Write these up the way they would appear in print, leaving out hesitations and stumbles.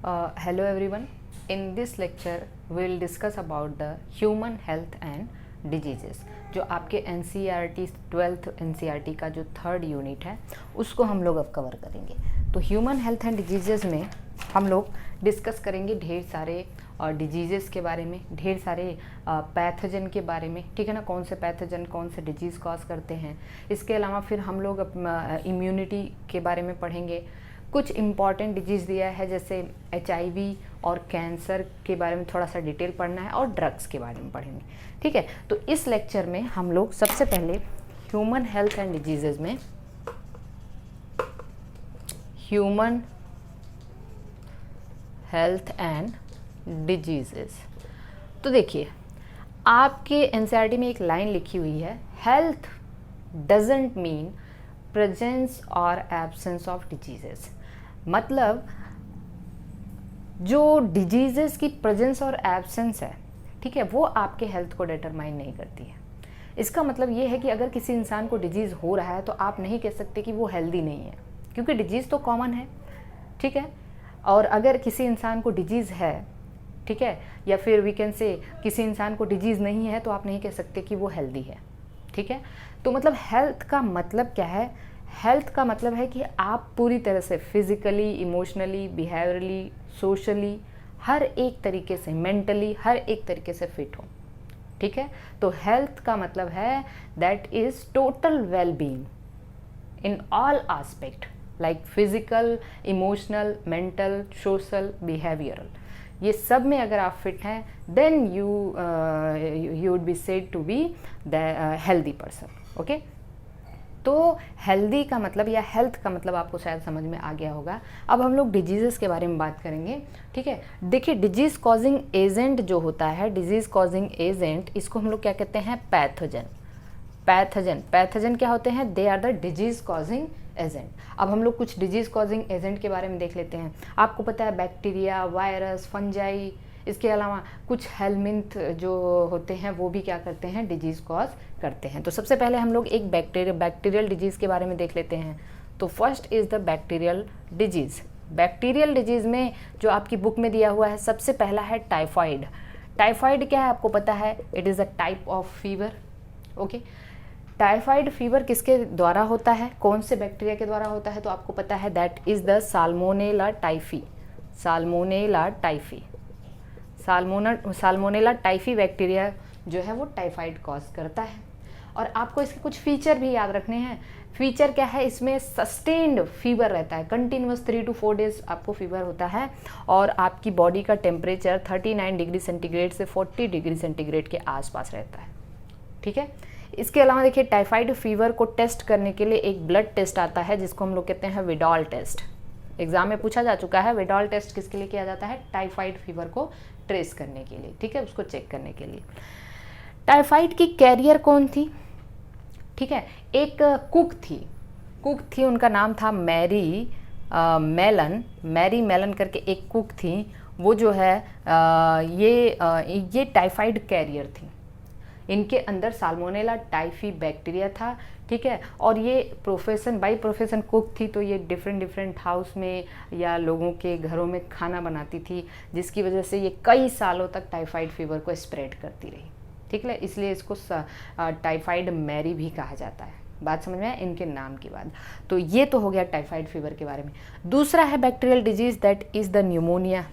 Hello everyone. In this lecture we will discuss about the human health and diseases. जो आपके NCERT 12th NCERT का जो third unit है उसको हम लोग अब कवर करेंगे। तो ह्यूमन हेल्थ एंड डिजीज़ेज़ में हम लोग डिस्कस करेंगे ढेर सारे डिजीज़ेज़ के बारे में, ढेर सारे पैथोजन के बारे में, ठीक है ना, कौन से पैथोजन कौन से डिजीज़ कॉज करते हैं। इसके अलावा फिर हम लोग इम्यूनिटी के बारे में पढ़ेंगे। कुछ इम्पॉर्टेंट डिजीज़ दिया है जैसे HIV और कैंसर के बारे में थोड़ा सा डिटेल पढ़ना है और ड्रग्स के बारे में पढ़ेंगे, ठीक है। तो इस लेक्चर में हम लोग सबसे पहले ह्यूमन हेल्थ एंड डिजीज़ेज़ में ह्यूमन हेल्थ एंड डिजीज़ेज़, तो देखिए आपके एनसीईआरटी में एक लाइन लिखी हुई है, हेल्थ डजंट मीन प्रेजेंस और एब्सेंस ऑफ डिजीज़ेज़। मतलब जो डिजीज़ेज़ की प्रेजेंस और एब्सेंस है, ठीक है, वो आपके हेल्थ को डिटरमाइन नहीं करती है। इसका मतलब ये है कि अगर किसी इंसान को डिजीज़ हो रहा है तो आप नहीं कह सकते कि वो हेल्दी नहीं है, क्योंकि डिजीज़ तो कॉमन है, ठीक है। और अगर किसी इंसान को डिजीज़ है, ठीक है, या फिर वी कैन से किसी इंसान को डिजीज़ नहीं है, तो आप नहीं कह सकते कि वो हेल्दी है, ठीक है। तो मतलब हेल्थ का मतलब क्या है? हेल्थ का मतलब है कि आप पूरी तरह से फिज़िकली, इमोशनली, बिहेवियरली, सोशली, हर एक तरीके से, मेंटली, हर एक तरीके से फिट हो, ठीक है। तो हेल्थ का मतलब है that is total well being in all aspect, like physical, emotional, mental, social, behavioural. ये सब में अगर आप फिट हैं then you would be said to be the healthy person, okay. तो हेल्दी का मतलब या हेल्थ का मतलब आपको शायद समझ में आ गया होगा। अब हम लोग डिजीज़ेस के बारे में बात करेंगे, ठीक है। देखिए डिजीज़ कॉजिंग एजेंट जो होता है, डिजीज़ कॉजिंग एजेंट, इसको हम लोग क्या कहते हैं? पैथोजन। पैथोजन क्या होते हैं? They are the disease causing agent. अब हम लोग कुछ डिजीज़ कॉजिंग एजेंट के बारे में देख लेते हैं। आपको पता है बैक्टीरिया, वायरस, फंजाई, इसके अलावा कुछ हेलमिंथ जो होते हैं वो भी क्या करते हैं? डिजीज़ कॉज करते हैं। तो सबसे पहले हम लोग एक बैक्टीरियल डिजीज़ के बारे में देख लेते हैं। तो first is the bacterial disease. Bacterial disease में जो आपकी बुक में दिया हुआ है सबसे पहला है टाइफाइड। टाइफाइड क्या है आपको पता है? It is a type of fever, okay. Typhoid fever किसके द्वारा होता है? कौन से बैक्टीरिया के द्वारा होता है? तो आपको पता है that is the salmonella typhi. Salmonella typhi, salmonella typhi bacteria जो है वो टाइफाइड कॉज करता है। और आपको इसके कुछ फीचर भी याद रखने हैं। फीचर क्या है? इसमें सस्टेन्ड फीवर रहता है, कंटिन्यूस 3 to 4 डेज आपको फीवर होता है, और आपकी बॉडी का टेम्परेचर 39 डिग्री सेंटीग्रेड से 40 डिग्री सेंटीग्रेड के आसपास रहता है, ठीक है। इसके अलावा देखिए टाइफाइड फीवर को टेस्ट करने के लिए एक ब्लड टेस्ट आता है जिसको हम लोग कहते हैं विडॉल टेस्ट। एग्जाम में पूछा जा चुका है। विडॉल टेस्ट किसके लिए किया जाता है? टाइफाइड फीवर को ट्रेस करने के लिए, ठीक है, उसको चेक करने के लिए। टाइफाइड की कैरियर कौन थी? ठीक है, एक कुक थी, उनका नाम था मैरी मेलन करके एक कुक थी। वो जो है ये टाइफाइड कैरियर थी। इनके अंदर साल्मोनेला टाइफी बैक्टीरिया था, ठीक है। और ये बाई प्रोफेशन कुक थी, तो ये डिफरेंट हाउस में या लोगों के घरों में खाना बनाती थी, जिसकी वजह से ये कई सालों तक टाइफाइड फीवर को स्प्रेड करती रही, ठीक है। इसलिए इसको टाइफाइड मैरी भी कहा जाता है। बात समझ में आया इनके नाम की बात। तो ये तो हो गया टाइफाइड फीवर के बारे में। दूसरा है bacterial disease that is the pneumonia,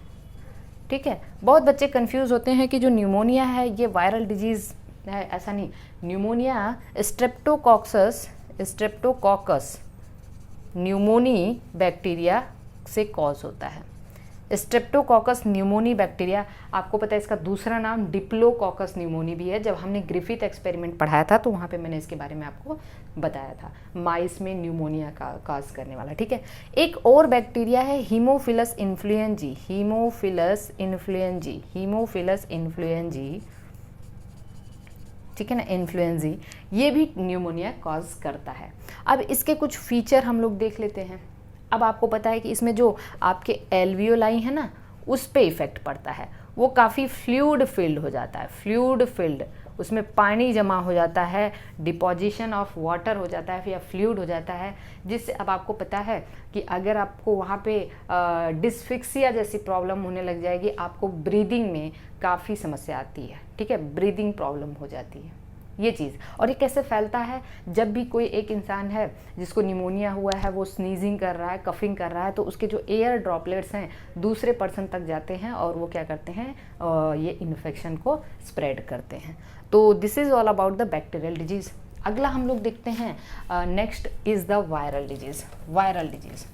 ठीक है। बहुत बच्चे कंफ्यूज होते हैं कि जो न्यूमोनिया है ये वायरल डिजीज़ है, ऐसा नहीं। न्यूमोनिया स्ट्रेप्टोकॉकस न्यूमोनी बैक्टीरिया से कॉज होता है। स्ट्रेप्टोकॉकस न्यूमोनी बैक्टीरिया, आपको पता है इसका दूसरा नाम डिप्लोकॉकस न्यूमोनी भी है। जब हमने ग्रिफिथ एक्सपेरिमेंट पढ़ाया था तो वहाँ पे मैंने इसके बारे में आपको बताया था, माइस में न्यूमोनिया का कॉज करने वाला, ठीक है। एक और बैक्टीरिया है हीमोफिलस इन्फ्लुएंजी, ठीक है ना, इन्फ्लुएंजी, ये भी न्यूमोनिया कॉज करता है। अब इसके कुछ फीचर हम लोग देख लेते हैं। अब आपको पता है कि इसमें जो आपके एल्वियोलाई है ना, उस पे इफेक्ट पड़ता है, वो काफ़ी फ्लूइड फिल्ड हो जाता है, उसमें पानी जमा हो जाता है, डिपोजिशन ऑफ वाटर हो जाता है या फ्लूइड हो जाता है, जिससे अब आपको पता है कि अगर आपको वहाँ पे डिस्फिक्सिया जैसी प्रॉब्लम होने लग जाएगी, आपको ब्रीदिंग में काफ़ी समस्या आती है, ठीक है, ब्रीदिंग प्रॉब्लम हो जाती है ये चीज़। और ये कैसे फैलता है, जब भी कोई एक इंसान है जिसको निमोनिया हुआ है, वो स्नीजिंग कर रहा है, कफिंग कर रहा है, तो उसके जो एयर ड्रॉपलेट्स हैं दूसरे पर्सन तक जाते हैं और वो क्या करते हैं, ये इन्फेक्शन को स्प्रेड करते हैं। तो this is all about the bacterial disease. अगला हम लोग देखते हैं, next is the viral disease. Viral disease,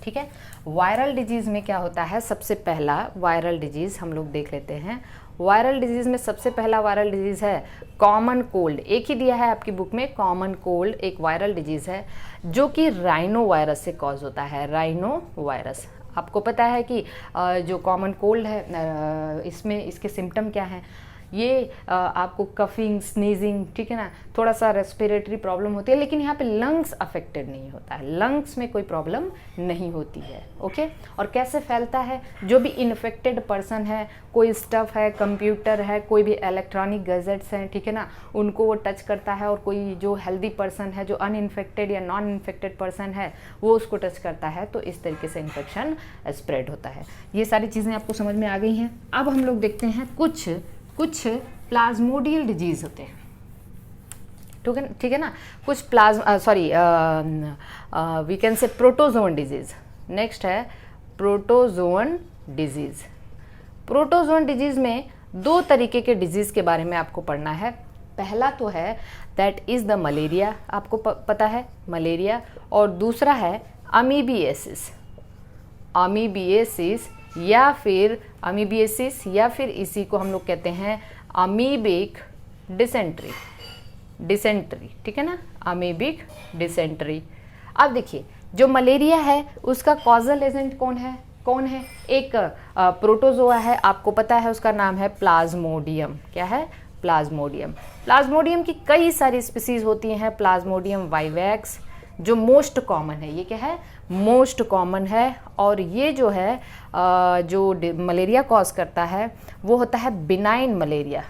ठीक है। वायरल डिजीज़ में क्या होता है, सबसे पहला वायरल डिजीज़ हम लोग देख लेते हैं। वायरल डिजीज़ में सबसे पहला वायरल डिजीज़ है कॉमन कोल्ड। एक ही दिया है आपकी बुक में, कॉमन कोल्ड एक वायरल डिजीज़ है जो कि राइनो वायरस से कॉज होता है। राइनो वायरस, आपको पता है कि जो कॉमन कोल्ड है इसमें इसके सिम्टम क्या हैं, ये आपको कफिंग, स्नीजिंग, ठीक है ना, थोड़ा सा रेस्पिरेटरी प्रॉब्लम होती है, लेकिन यहाँ पे लंग्स अफेक्टेड नहीं होता है, लंग्स में कोई प्रॉब्लम नहीं होती है, ओके। और कैसे फैलता है, जो भी इन्फेक्टेड पर्सन है, कोई स्टफ है, कंप्यूटर है, कोई भी इलेक्ट्रॉनिक गैजेट्स हैं, ठीक है ना, उनको वो टच करता है, और कोई जो हेल्दी पर्सन है, जो अनइन्फेक्टेड या नॉन इन्फेक्टेड पर्सन है, वो उसको टच करता है, तो इस तरीके से इन्फेक्शन स्प्रेड होता है। ये सारी चीज़ें आपको समझ में आ गई हैं। अब हम लोग देखते हैं कुछ प्लाज्मोडियल डिजीज़ होते हैं, ठीक है ना, कुछ we can say protozoan disease. Next है प्रोटोजोन डिजीज़। प्रोटोजोन डिजीज़ में दो तरीके के डिजीज़ के बारे में आपको पढ़ना है। पहला तो है दैट इज़ द मलेरिया, आपको पता है मलेरिया, और दूसरा है अमीबिएसिस। अमीबिएसिस या फिर इसी को हम लोग कहते हैं अमीबिक डिसेंट्री। ठीक है ना, अमीबिक डिसेंट्री। अब देखिए, जो मलेरिया है उसका कॉजल एजेंट कौन है? एक प्रोटोजोआ है, आपको पता है उसका नाम है प्लाज्मोडियम। क्या है? प्लाज्मोडियम। प्लाज्मोडियम की कई सारी स्पीसीज होती हैं। प्लाज्मोडियम वाइवैक्स जो मोस्ट कॉमन है, ये क्या है? मोस्ट कॉमन है। और ये जो है जो मलेरिया कॉज करता है वो होता है बिनाइन मलेरिया।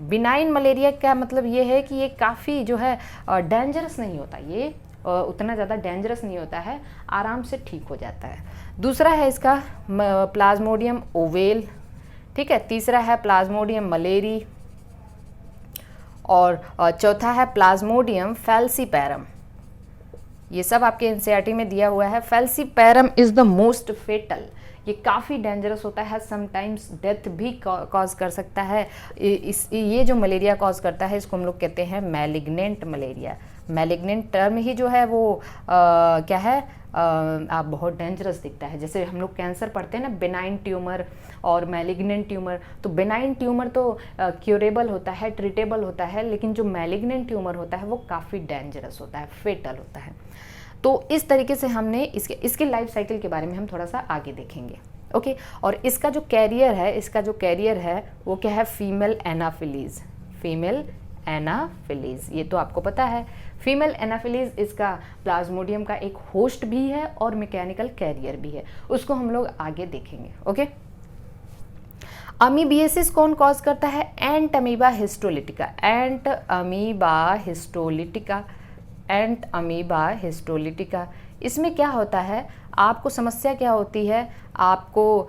बिनाइन मलेरिया का मतलब ये है कि ये काफ़ी जो है डेंजरस नहीं होता, ये उतना ज़्यादा डेंजरस नहीं होता है, आराम से ठीक हो जाता है। दूसरा है इसका प्लाज्मोडियम ओवेल, ठीक है। तीसरा है प्लाज्मोडियम मलेरी, और चौथा है प्लाज्मोडियम फैल्सीपैरम। ये सब आपके एनसीईआरटी में दिया हुआ है। Falciparum is the most fatal, ये काफ़ी डेंजरस होता है, समटाइम्स डेथ भी कॉज कर सकता है। ये जो मलेरिया कॉज करता है इसको हम लोग कहते हैं मैलिग्नेंट मलेरिया। मैलिग्नेंट टर्म ही जो है वो क्या है, आप बहुत डेंजरस दिखता है। जैसे हम लोग कैंसर पढ़ते हैं ना, बेनाइन ट्यूमर और मैलिग्नेंट ट्यूमर, तो बेनाइन ट्यूमर तो क्यूरेबल होता है, ट्रीटेबल होता है, लेकिन जो मैलिग्नेंट ट्यूमर होता है वो काफ़ी डेंजरस होता है, फेटल होता है। तो इस तरीके से हमने इसके लाइफ साइकिल के बारे में हम थोड़ा सा आगे देखेंगे, ओके। और इसका जो कैरियर है वो क्या है? Female Anopheles. ये तो आपको पता है। फीमेल एनाफिलीज इसका प्लाज्मोडियम का एक होस्ट भी है और मैकेनिकल कैरियर भी है, उसको हम लोग आगे देखेंगे, ओके। अमीबिएसिस कौन कॉज करता है? एंट अमीबा हिस्टोलिटिका। इसमें क्या होता है, आपको समस्या क्या होती है? आपको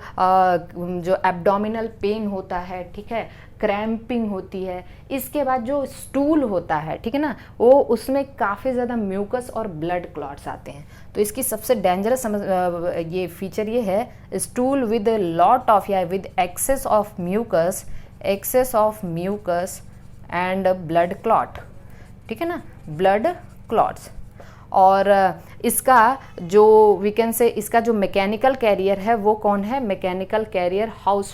जो एब्डोमिनल पेन होता है, ठीक है, क्रैम्पिंग होती है। इसके बाद जो स्टूल होता है, ठीक है ना, वो उसमें काफ़ी ज़्यादा म्यूकस और ब्लड क्लॉट्स आते हैं। तो इसकी सबसे डेंजरस ये फीचर ये है, स्टूल विद लॉट ऑफ या with excess of mucus and blood clot, ठीक है ना, ब्लड क्लॉट्स। और इसका जो वी कैन से इसका जो मैकेनिकल कैरियर है वो कौन है? मैकेनिकल कैरियर हाउस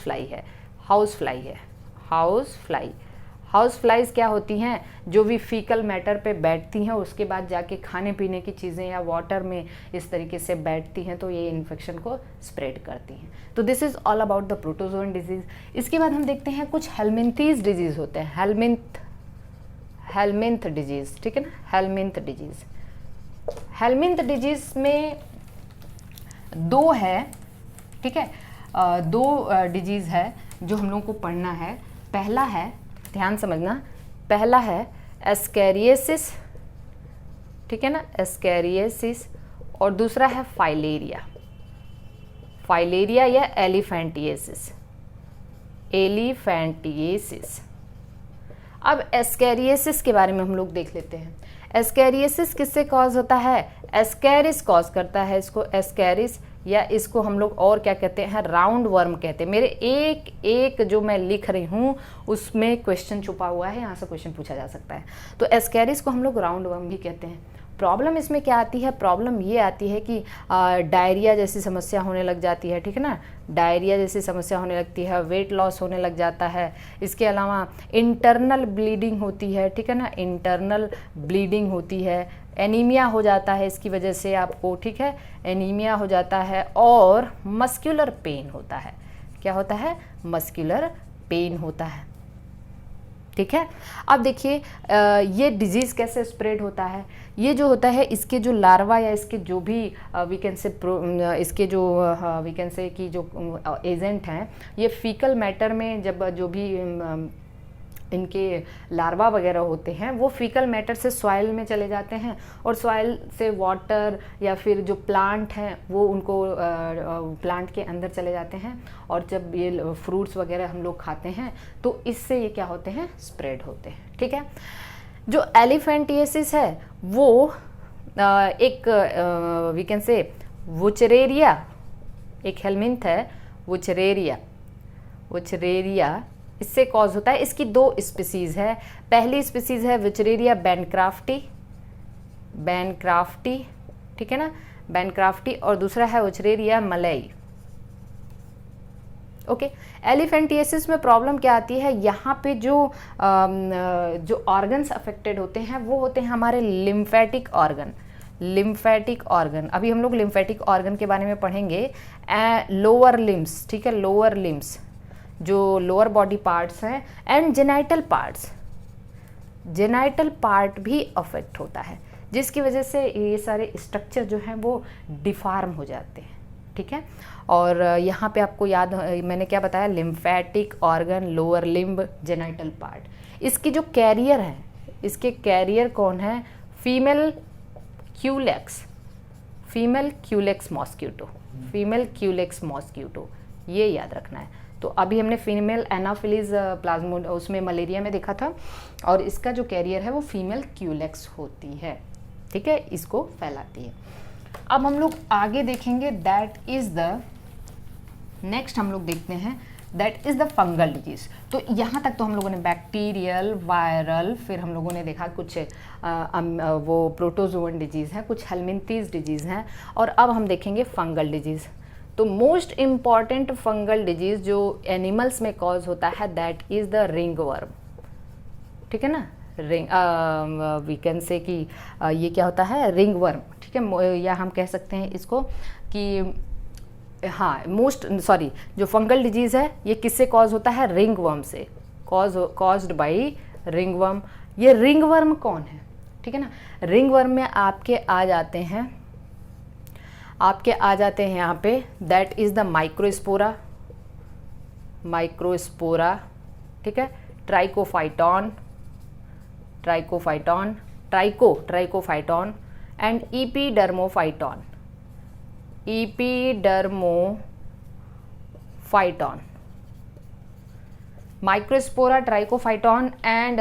फ्लाइज क्या होती हैं? जो भी फीकल मैटर पे बैठती हैं, उसके बाद जाके खाने पीने की चीज़ें या वाटर में इस तरीके से बैठती हैं, तो ये इन्फेक्शन को स्प्रेड करती हैं। तो this is all about the protozoan disease. इसके बाद हम देखते हैं कुछ हेलमिंथीज डिजीज़ होते हैं। हेलमिंथ डिजीज़, ठीक है ना, हेलमिंथ डिजीज़ में दो है, ठीक है, दो डिजीज़ है जो हम लोग को पढ़ना है। पहला है, ध्यान समझना, पहला है एस्कैरियोसिस, ठीक है ना, एस्कैरियोसिस, और दूसरा है फाइलेरिया, फाइलेरिया या एलिफेंटिएसिस, एलिफेंटिएसिस। अब एस्कैरियोसिस के बारे में हम लोग देख लेते हैं। एस्कैरियोसिस किससे कॉज होता है? एस्कैरिस कॉज करता है इसको, एस्कैरिस, या इसको हम लोग और क्या कहते हैं, राउंड वर्म कहते हैं। मेरे एक एक जो मैं लिख रही हूँ उसमें क्वेश्चन छुपा हुआ है, यहाँ से क्वेश्चन पूछा जा सकता है। तो एस्कैरिस को हम लोग राउंड वर्म भी कहते हैं। प्रॉब्लम इसमें क्या आती है? प्रॉब्लम ये आती है कि डायरिया जैसी समस्या होने लग जाती है, ठीक है ना, डायरिया जैसी समस्या होने लगती है, वेट लॉस होने लग जाता है। इसके अलावा इंटरनल ब्लीडिंग होती है, ठीक है ना, इंटरनल ब्लीडिंग होती है, एनीमिया हो जाता है इसकी वजह से आपको, ठीक है, एनीमिया हो जाता है, और मस्कुलर पेन होता है। क्या होता है? मस्कुलर पेन होता है, ठीक है। अब देखिए ये डिजीज़ कैसे स्प्रेड होता है। ये जो होता है, इसके जो लार्वा या इसके जो भी वी कैन से इसके जो वी कैन से कि जो एजेंट हैं, ये फीकल मैटर में जब जो भी इनके लार्वा वगैरह होते हैं वो फीकल मैटर से सॉइल में चले जाते हैं, और सॉइल से वाटर या फिर जो प्लांट हैं वो उनको प्लांट के अंदर चले जाते हैं, और जब ये फ्रूट्स वगैरह हम लोग खाते हैं तो इससे ये क्या होते हैं? स्प्रेड होते हैं, ठीक है। जो एलिफेंटिएसिस है वो एक वी कैन से वुचरेरिया, एक हेलमिंथ है वुचरेरिया, वुचरेरिया इससे कॉज होता है। इसकी दो स्पीसीज है। पहली स्पीसीज है वुचरेरिया बैनक्राफ्टी, बैनक्राफ्टी, ठीक है ना, बैनक्राफ्टी, और दूसरा है वुचरेरिया मलई। ओके। एलिफेंटिएसिस में प्रॉब्लम क्या आती है? यहाँ पे जो ऑर्गन्स अफेक्टेड होते हैं वो होते हैं हमारे लिम्फेटिक ऑर्गन, लिम्फेटिक ऑर्गन। अभी हम लोग लिम्फेटिक ऑर्गन के बारे में पढ़ेंगे। लोअर लिम्स, ठीक है, लोअर लिम्स जो लोअर बॉडी पार्ट्स हैं, and genital parts, genital part भी अफेक्ट होता है, जिसकी वजह से ये सारे स्ट्रक्चर जो हैं वो डिफार्म हो जाते हैं, ठीक है। और यहाँ पे आपको याद, मैंने क्या बताया, lymphatic organ, lower limb, genital part. इसकी जो कैरियर है, इसके कैरियर कौन है? Female Culex, female Culex mosquito, female Culex mosquito, ये याद रखना है। तो अभी हमने फीमेल एनाफिलीज प्लाज्मो उसमें मलेरिया में देखा था, और इसका जो कैरियर है वो फीमेल क्यूलेक्स होती है, ठीक है, इसको फैलाती है। अब हम लोग आगे देखेंगे, दैट इज द नेक्स्ट हम लोग देखते हैं, that is the fungal disease. तो यहाँ तक तो हम लोगों ने बैक्टीरियल, वायरल, फिर हम लोगों ने देखा कुछ वो प्रोटोजोअन डिजीज हैं, कुछ हेलमिंथीज डिजीज हैं, और अब हम देखेंगे फंगल डिजीज। तो मोस्ट इम्पॉर्टेंट फंगल डिजीज जो एनिमल्स में कॉज होता है दैट इज द रिंगवर्म, ठीक है ना, रिंग वी कैन से कि ये क्या होता है? रिंगवर्म, ठीक है, या हम कह सकते हैं इसको कि हाँ, जो फंगल डिजीज है ये किससे कॉज होता है? रिंगवर्म से, कॉज्ड बाय रिंगवर्म। ये रिंगवर्म कौन है? ठीक है ना, रिंगवर्म में आपके आ जाते हैं यहाँ पे, that is the microspora, microspora, ठीक है, trichophyton, trichophyton and epidermophyton, microspora, trichophyton and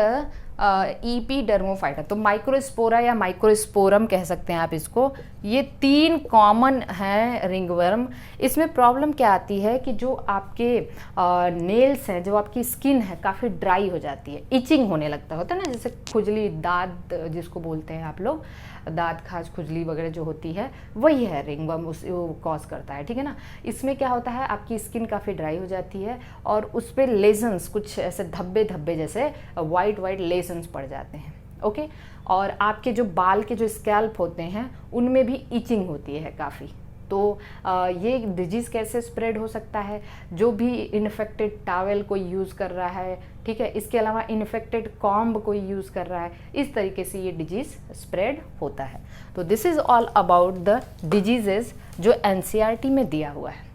epidermophyton. तो माइक्रोस्पोरा या माइक्रोस्पोरम कह सकते हैं आप इसको। ये तीन कॉमन हैं रिंगवर्म। इसमें प्रॉब्लम क्या आती है कि जो आपके नेल्स हैं, जो आपकी स्किन है, काफ़ी ड्राई हो जाती है, इचिंग होने लगता होता है ना, जैसे खुजली, दाद जिसको बोलते हैं आप लोग, दांत खाज, खुजली वगैरह जो होती है, वही है रिंगवर्म, वो कॉज करता है, ठीक है ना। इसमें क्या होता है, आपकी स्किन काफ़ी ड्राई हो जाती है और उस पर लेजन्स, कुछ ऐसे धब्बे धब्बे जैसे वाइट लेजन्स पड़ जाते हैं, ओके। और आपके जो बाल के जो स्कैल्प होते हैं उनमें भी इचिंग होती है काफ़ी। तो ये डिजीज़ कैसे स्प्रेड हो सकता है? जो भी इन्फेक्टेड टॉवेल कोई यूज़ कर रहा है, ठीक है, इसके अलावा इन्फेक्टेड कॉम्ब कोई यूज़ कर रहा है, इस तरीके से ये डिजीज़ स्प्रेड होता है। तो this is all about the diseases जो एनसीईआरटी में दिया हुआ है।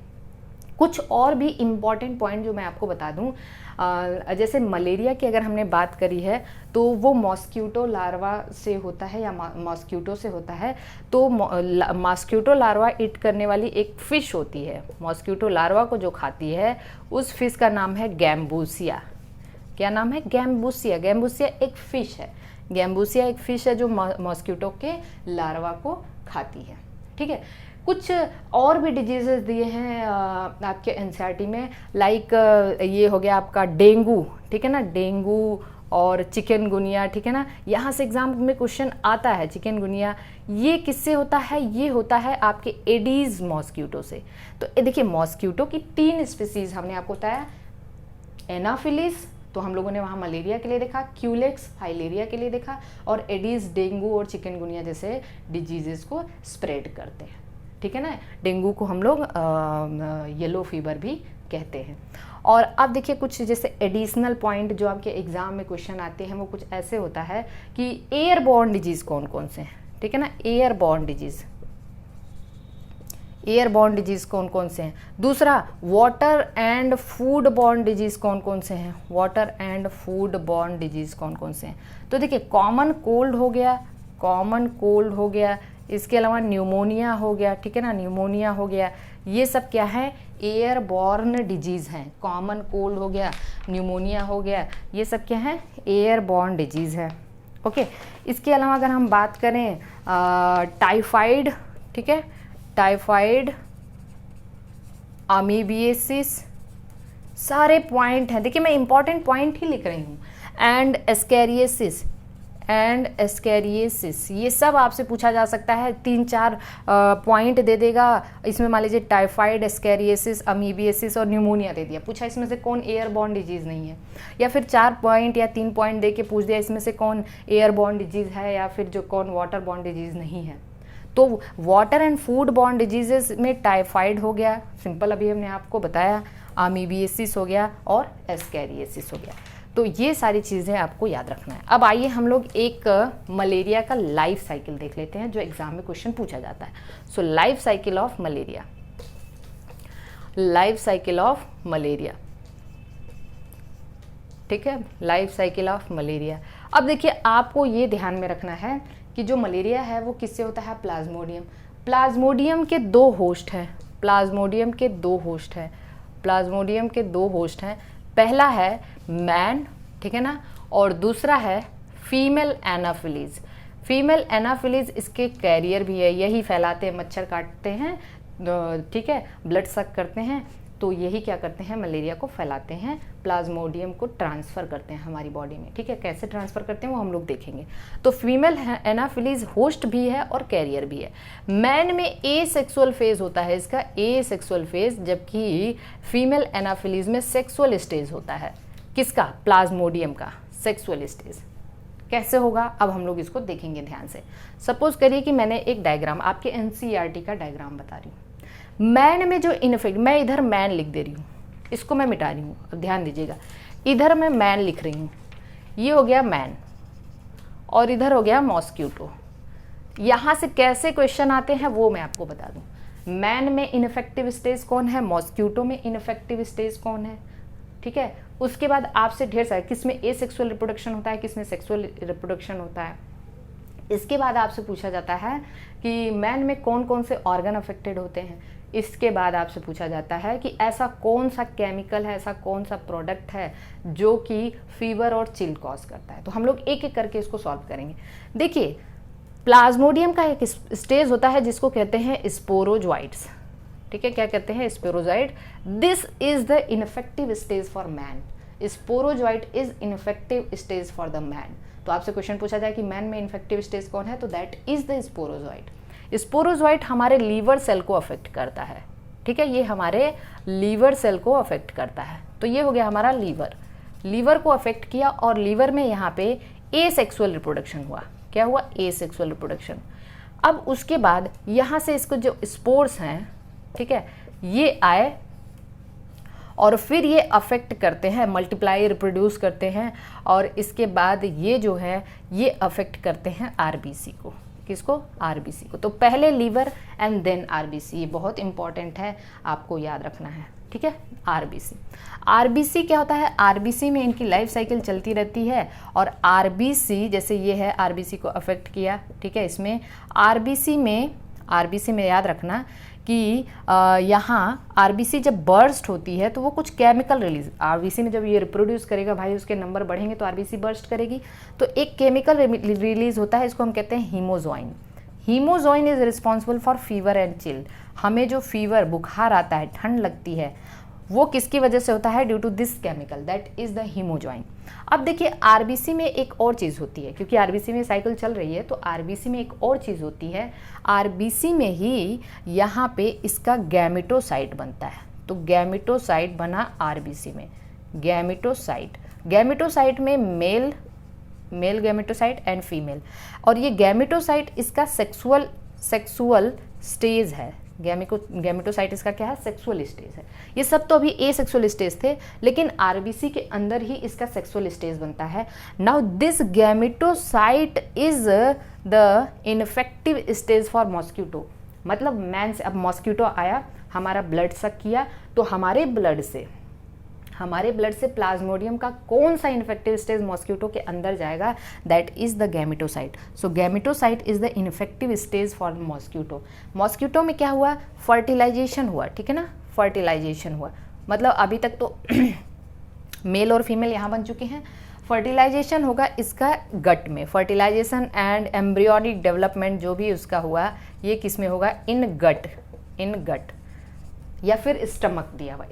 कुछ और भी इम्पॉर्टेंट पॉइंट जो मैं आपको बता दूं, जैसे मलेरिया की अगर हमने बात करी है तो वो मॉस्क्यूटो लार्वा से होता है या मॉस्क्यूटो से होता है। तो मॉस्क्यूटो लार्वा ईट करने वाली एक फ़िश होती है, मॉस्क्यूटो लार्वा को जो खाती है उस फिश का नाम है गैम्बूसिया। क्या नाम है? गैम्बूसिया। गैम्बूसिया एक फ़िश है, गैम्बूसिया एक फ़िश है जो मॉस्क्यूटो के लार्वा को खाती है। ठीक है, कुछ और भी डिजीजेस दिए हैं आपके एनसीईआरटी में, लाइक ये हो गया आपका डेंगू, ठीक है ना, डेंगू और चिकनगुनिया, ठीक है ना, यहाँ से एग्जाम में क्वेश्चन आता है। चिकनगुनिया ये किससे होता है? ये होता है आपके एडीज मॉस्क्यूटो से। तो देखिए मॉस्क्यूटो की 3 स्पीसीज हमने आपको बताया, एनाफिलिस तो हम लोगों ने वहाँ मलेरिया के लिए देखा, क्यूलेक्स फाइलेरिया के लिए देखा, और एडीज डेंगू और चिकनगुनिया जैसे डिजीजेस को स्प्रेड करते हैं। ठीक है ना, डेंगू को हम लोग येलो फीवर भी कहते हैं। और अब देखिए कुछ जैसे एडिशनल पॉइंट जो आपके एग्जाम में क्वेश्चन आते हैं वो कुछ ऐसे होता है कि एयरबॉर्न डिजीज कौन कौन से हैं, ठीक है ना, एयरबॉर्न डिजीज, एयरबॉर्न डिजीज कौन कौन से हैं। दूसरा water and food borne disease कौन कौन से हैं, water and food borne disease कौन कौन से हैं। तो देखिए कॉमन कोल्ड हो गया, कॉमन कोल्ड हो गया, इसके अलावा न्यूमोनिया हो गया, ठीक है ना, न्यूमोनिया हो गया, ये सब क्या है? एयरबॉर्न डिजीज़ हैं। कॉमन कोल्ड हो गया, न्यूमोनिया हो गया, ये सब क्या है? एयरबॉर्न डिजीज़ है। ओके, इसके अलावा अगर हम बात करें टाइफाइड, ठीक है, टाइफाइड, अमीबिएसिस, सारे पॉइंट हैं। देखिए मैं इंपॉर्टेंट पॉइंट ही लिख रही हूँ। एंड एस्कैरियोसिस, एंड एस्कैरियोसिस, ये सब आपसे पूछा जा सकता है। 3-4 पॉइंट दे देगा इसमें, मान लीजिए टाइफाइड, एस्कैरियोसिस, अमीबिएसिस और न्यूमोनिया दे दिया, पूछा इसमें से कौन एयरबॉर्न डिजीज़ नहीं है, या फिर 4 पॉइंट या 3 पॉइंट दे के पूछ दिया इसमें से कौन एयरबॉर्न डिजीज़ है या फिर जो कौन वाटरबॉर्न डिजीज़ नहीं है। तो water and food borne diseases में टाइफाइड हो गया, सिंपल अभी हमने आपको बताया, अमीबिएसिस हो गया और एस्कैरियोसिस हो गया। तो ये सारी चीज़ें आपको याद रखना है। अब आइए हम लोग एक मलेरिया का लाइफ साइकिल देख लेते हैं जो एग्जाम में क्वेश्चन पूछा जाता है। So life cycle of malaria, life cycle of malaria, ठीक है, लाइफ साइकिल ऑफ मलेरिया। अब देखिए आपको ये ध्यान में रखना है कि जो मलेरिया है वो किससे होता है? प्लाज्मोडियम। प्लाज्मोडियम के 2 होस्ट हैं, प्लाज्मोडियम के 2 होस्ट हैं, प्लाज्मोडियम के 2 होस्ट हैं। पहला है मैन, ठीक है ना, और दूसरा है फीमेल एनाफिलीज। फीमेल एनाफिलीज इसके कैरियर भी है, यही फैलाते हैं, मच्छर काटते हैं, ठीक है, ब्लड सक करते हैं, तो यही क्या करते हैं? मलेरिया को फैलाते हैं, प्लाज्मोडियम को ट्रांसफ़र करते हैं हमारी बॉडी में। ठीक है, कैसे ट्रांसफ़र करते हैं वो हम लोग देखेंगे। तो फीमेल एनाफिलीज होस्ट भी है और कैरियर भी है। मैन में ए सेक्सुअल फेज होता है इसका, ए सेक्सुअल फेज, जबकि फीमेल एनाफिलीज में सेक्सुअल स्टेज होता है। किसका? प्लाज्मोडियम का सेक्सुअल स्टेज। कैसे होगा अब हम लोग इसको देखेंगे ध्यान से। सपोज करिए कि मैंने एक डायग्राम, आपके एनसीईआरटी का डायग्राम बता रही हूँ। मैन में जो इनफेक्ट, मैं इधर मैन लिख दे रही हूँ, इसको मैं मिटा रही हूँ, अब ध्यान दीजिएगा, इधर मैं मैन लिख रही हूँ, ये हो गया मैन, और इधर हो गया मॉस्क्यूटो। यहाँ से कैसे क्वेश्चन आते हैं वो मैं आपको बता दूँ। मैन में इनफेक्टिव स्टेज कौन है, मॉस्क्यूटो में इनफेक्टिव स्टेज कौन है, ठीक है। उसके बाद आपसे ढेर सारे, किसमें ए सेक्सुअल रिप्रोडक्शन होता है, किसमें सेक्सुअल रिप्रोडक्शन होता है। इसके बाद आपसे पूछा जाता है कि मैन में कौन कौन से ऑर्गन अफेक्टेड होते हैं। इसके बाद आपसे पूछा जाता है कि ऐसा कौन सा केमिकल है, ऐसा कौन सा प्रोडक्ट है जो कि फीवर और चिल कॉज करता है। तो हम लोग एक एक करके इसको सॉल्व करेंगे। देखिए प्लाज्मोडियम का एक स्टेज होता है जिसको कहते हैं स्पोरोजोइट्स, ठीक है, क्या कहते हैं? Sporozoite. This is the ineffective stage for man. Sporozoite is ineffective stage for the man. तो आपसे क्वेश्चन पूछा जाए कि मैन में इन्फेक्टिव स्टेज कौन है, तो that is the sporozoite. Sporozoite हमारे लीवर सेल को अफेक्ट करता है, ठीक है, ये हमारे लीवर सेल को अफेक्ट करता है। तो ये हो गया हमारा लीवर, लीवर को अफेक्ट किया, और लीवर में यहाँ पे ए सेक्सुअल रिप्रोडक्शन हुआ। क्या हुआ? ए सेक्सुअल रिप्रोडक्शन। अब उसके बाद यहाँ से इसको जो स्पोर्स हैं, ठीक है, ये आए और फिर ये अफेक्ट करते हैं, मल्टीप्लाई रिप्रोड्यूस करते हैं, और इसके बाद ये जो है ये अफेक्ट करते हैं आरबीसी को। किसको? आरबीसी को। तो पहले लीवर एंड देन आरबीसी, ये बहुत इंपॉर्टेंट है, आपको याद रखना है, ठीक है। आरबीसी, आरबीसी क्या होता है? आरबीसी में इनकी लाइफ साइकिल चलती रहती है और आरबीसी जैसे ये है, आरबीसी को अफेक्ट किया, ठीक है। इसमें आरबीसी में याद रखना कि यहाँ आरबीसी जब बर्स्ट होती है तो वो कुछ केमिकल रिलीज, आरबीसी में जब ये रिप्रोड्यूस करेगा भाई, उसके नंबर बढ़ेंगे तो आरबीसी बर्स्ट करेगी, तो एक केमिकल रिलीज होता है, इसको हम कहते हैं hemozoin. Hemozoin is responsible for fever and chill. हमें जो फीवर, बुखार आता है, ठंड लगती है, वो किसकी वजह से होता है? Due to this chemical, that is the haemozoin. अब देखिए आरबीसी में एक और चीज़ होती है, क्योंकि आरबीसी में साइकिल चल रही है, तो आरबीसी में एक और चीज़ होती है। आरबीसी में ही यहाँ पे इसका गैमेटोसाइट बनता है। तो गैमेटोसाइट बना आरबीसी में, गैमेटोसाइट में मेल गैमेटोसाइट एंड फीमेल, और ये गैमेटोसाइट इसका सेक्सुअल स्टेज है। गैमेटोसाइट इसका क्या है? सेक्सुअल स्टेज है। ये सब तो अभी एसेक्सुअल स्टेज थे, लेकिन आरबीसी के अंदर ही इसका सेक्सुअल स्टेज बनता है। Now this gametocyte is the ineffective stage for mosquito. मतलब मैन से अब मॉस्किटो आया, हमारा ब्लड सक किया, तो हमारे ब्लड से प्लाज्मोडियम का कौन सा इन्फेक्टिव स्टेज मॉस्किटो के अंदर जाएगा? That is the gametocyte. So gametocyte is the infective stage for mosquito में क्या हुआ? फर्टिलाइजेशन हुआ, ठीक है ना, फर्टिलाइजेशन हुआ। मतलब अभी तक तो मेल और फीमेल यहाँ बन चुके हैं, फर्टिलाइजेशन होगा इसका गट में। फर्टिलाइजेशन एंड एम्ब्रियोनिक डेवलपमेंट जो भी उसका हुआ, ये किस में होगा? इन गट या फिर स्टमक दिया हुआ,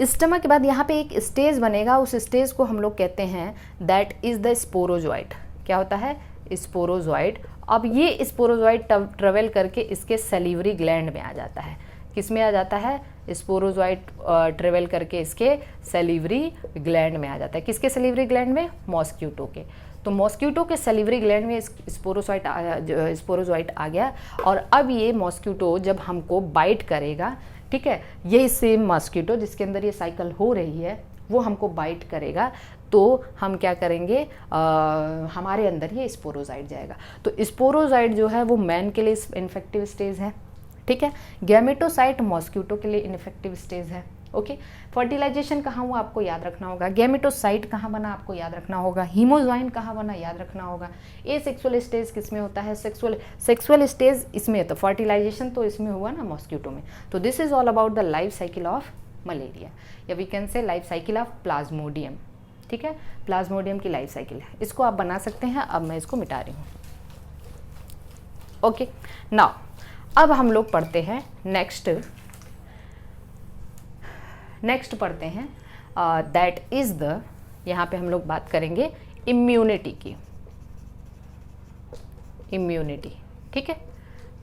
स्टमक के बाद यहाँ पे एक स्टेज बनेगा, उस स्टेज को हम लोग कहते हैं दैट इज द स्पोरोजॉइट। क्या होता है? स्पोरोजॉइट। अब ये स्पोरोजॉइट ट्रेवल करके इसके सैलिवरी ग्लैंड में आ जाता है। किस में आ जाता है? स्पोरोजॉइट ट्रेवल करके इसके सैलिवरी ग्लैंड में आ जाता है। किसके सैलिवरी ग्लैंड में? मॉस्किटो के। तो मॉस्किटो के सैलिवरी ग्लैंड में स्पोरोजॉइट आ गया, और अब ये मॉस्किटो जब हमको बाइट करेगा, ठीक है, यही सेम मॉस्किटो जिसके अंदर ये साइकिल हो रही है, वो हमको बाइट करेगा, तो हम क्या करेंगे? हमारे अंदर ये स्पोरोजाइट जाएगा। तो स्पोरोजाइट जो है वो मैन के लिए इन्फेक्टिव स्टेज है, ठीक है। गैमेटोसाइट मॉस्किटो के लिए इन्फेक्टिव स्टेज है, ओके। फर्टिलाइजेशन कहाँ हुआ आपको याद रखना होगा, गैमेटोसाइट कहाँ बना आपको याद रखना होगा, हीमोजॉइन कहाँ बना याद रखना होगा। एसेक्सुअल स्टेज किस में होता है? सेक्सुअल स्टेज इसमें, तो फर्टिलाइजेशन तो इसमें हुआ ना मॉस्किटो में। तो this is all about the life cycle of malaria, या we can say life cycle of plasmodium, ठीक है। प्लाज्मोडियम की लाइफ साइकिल है, इसको आप बना सकते हैं। अब मैं इसको मिटा रही हूँ, ओके। नाउ अब हम लोग पढ़ते हैं नेक्स्ट पढ़ते हैं दैट इज द, यहाँ पे हम लोग बात करेंगे इम्यूनिटी की, ठीक है।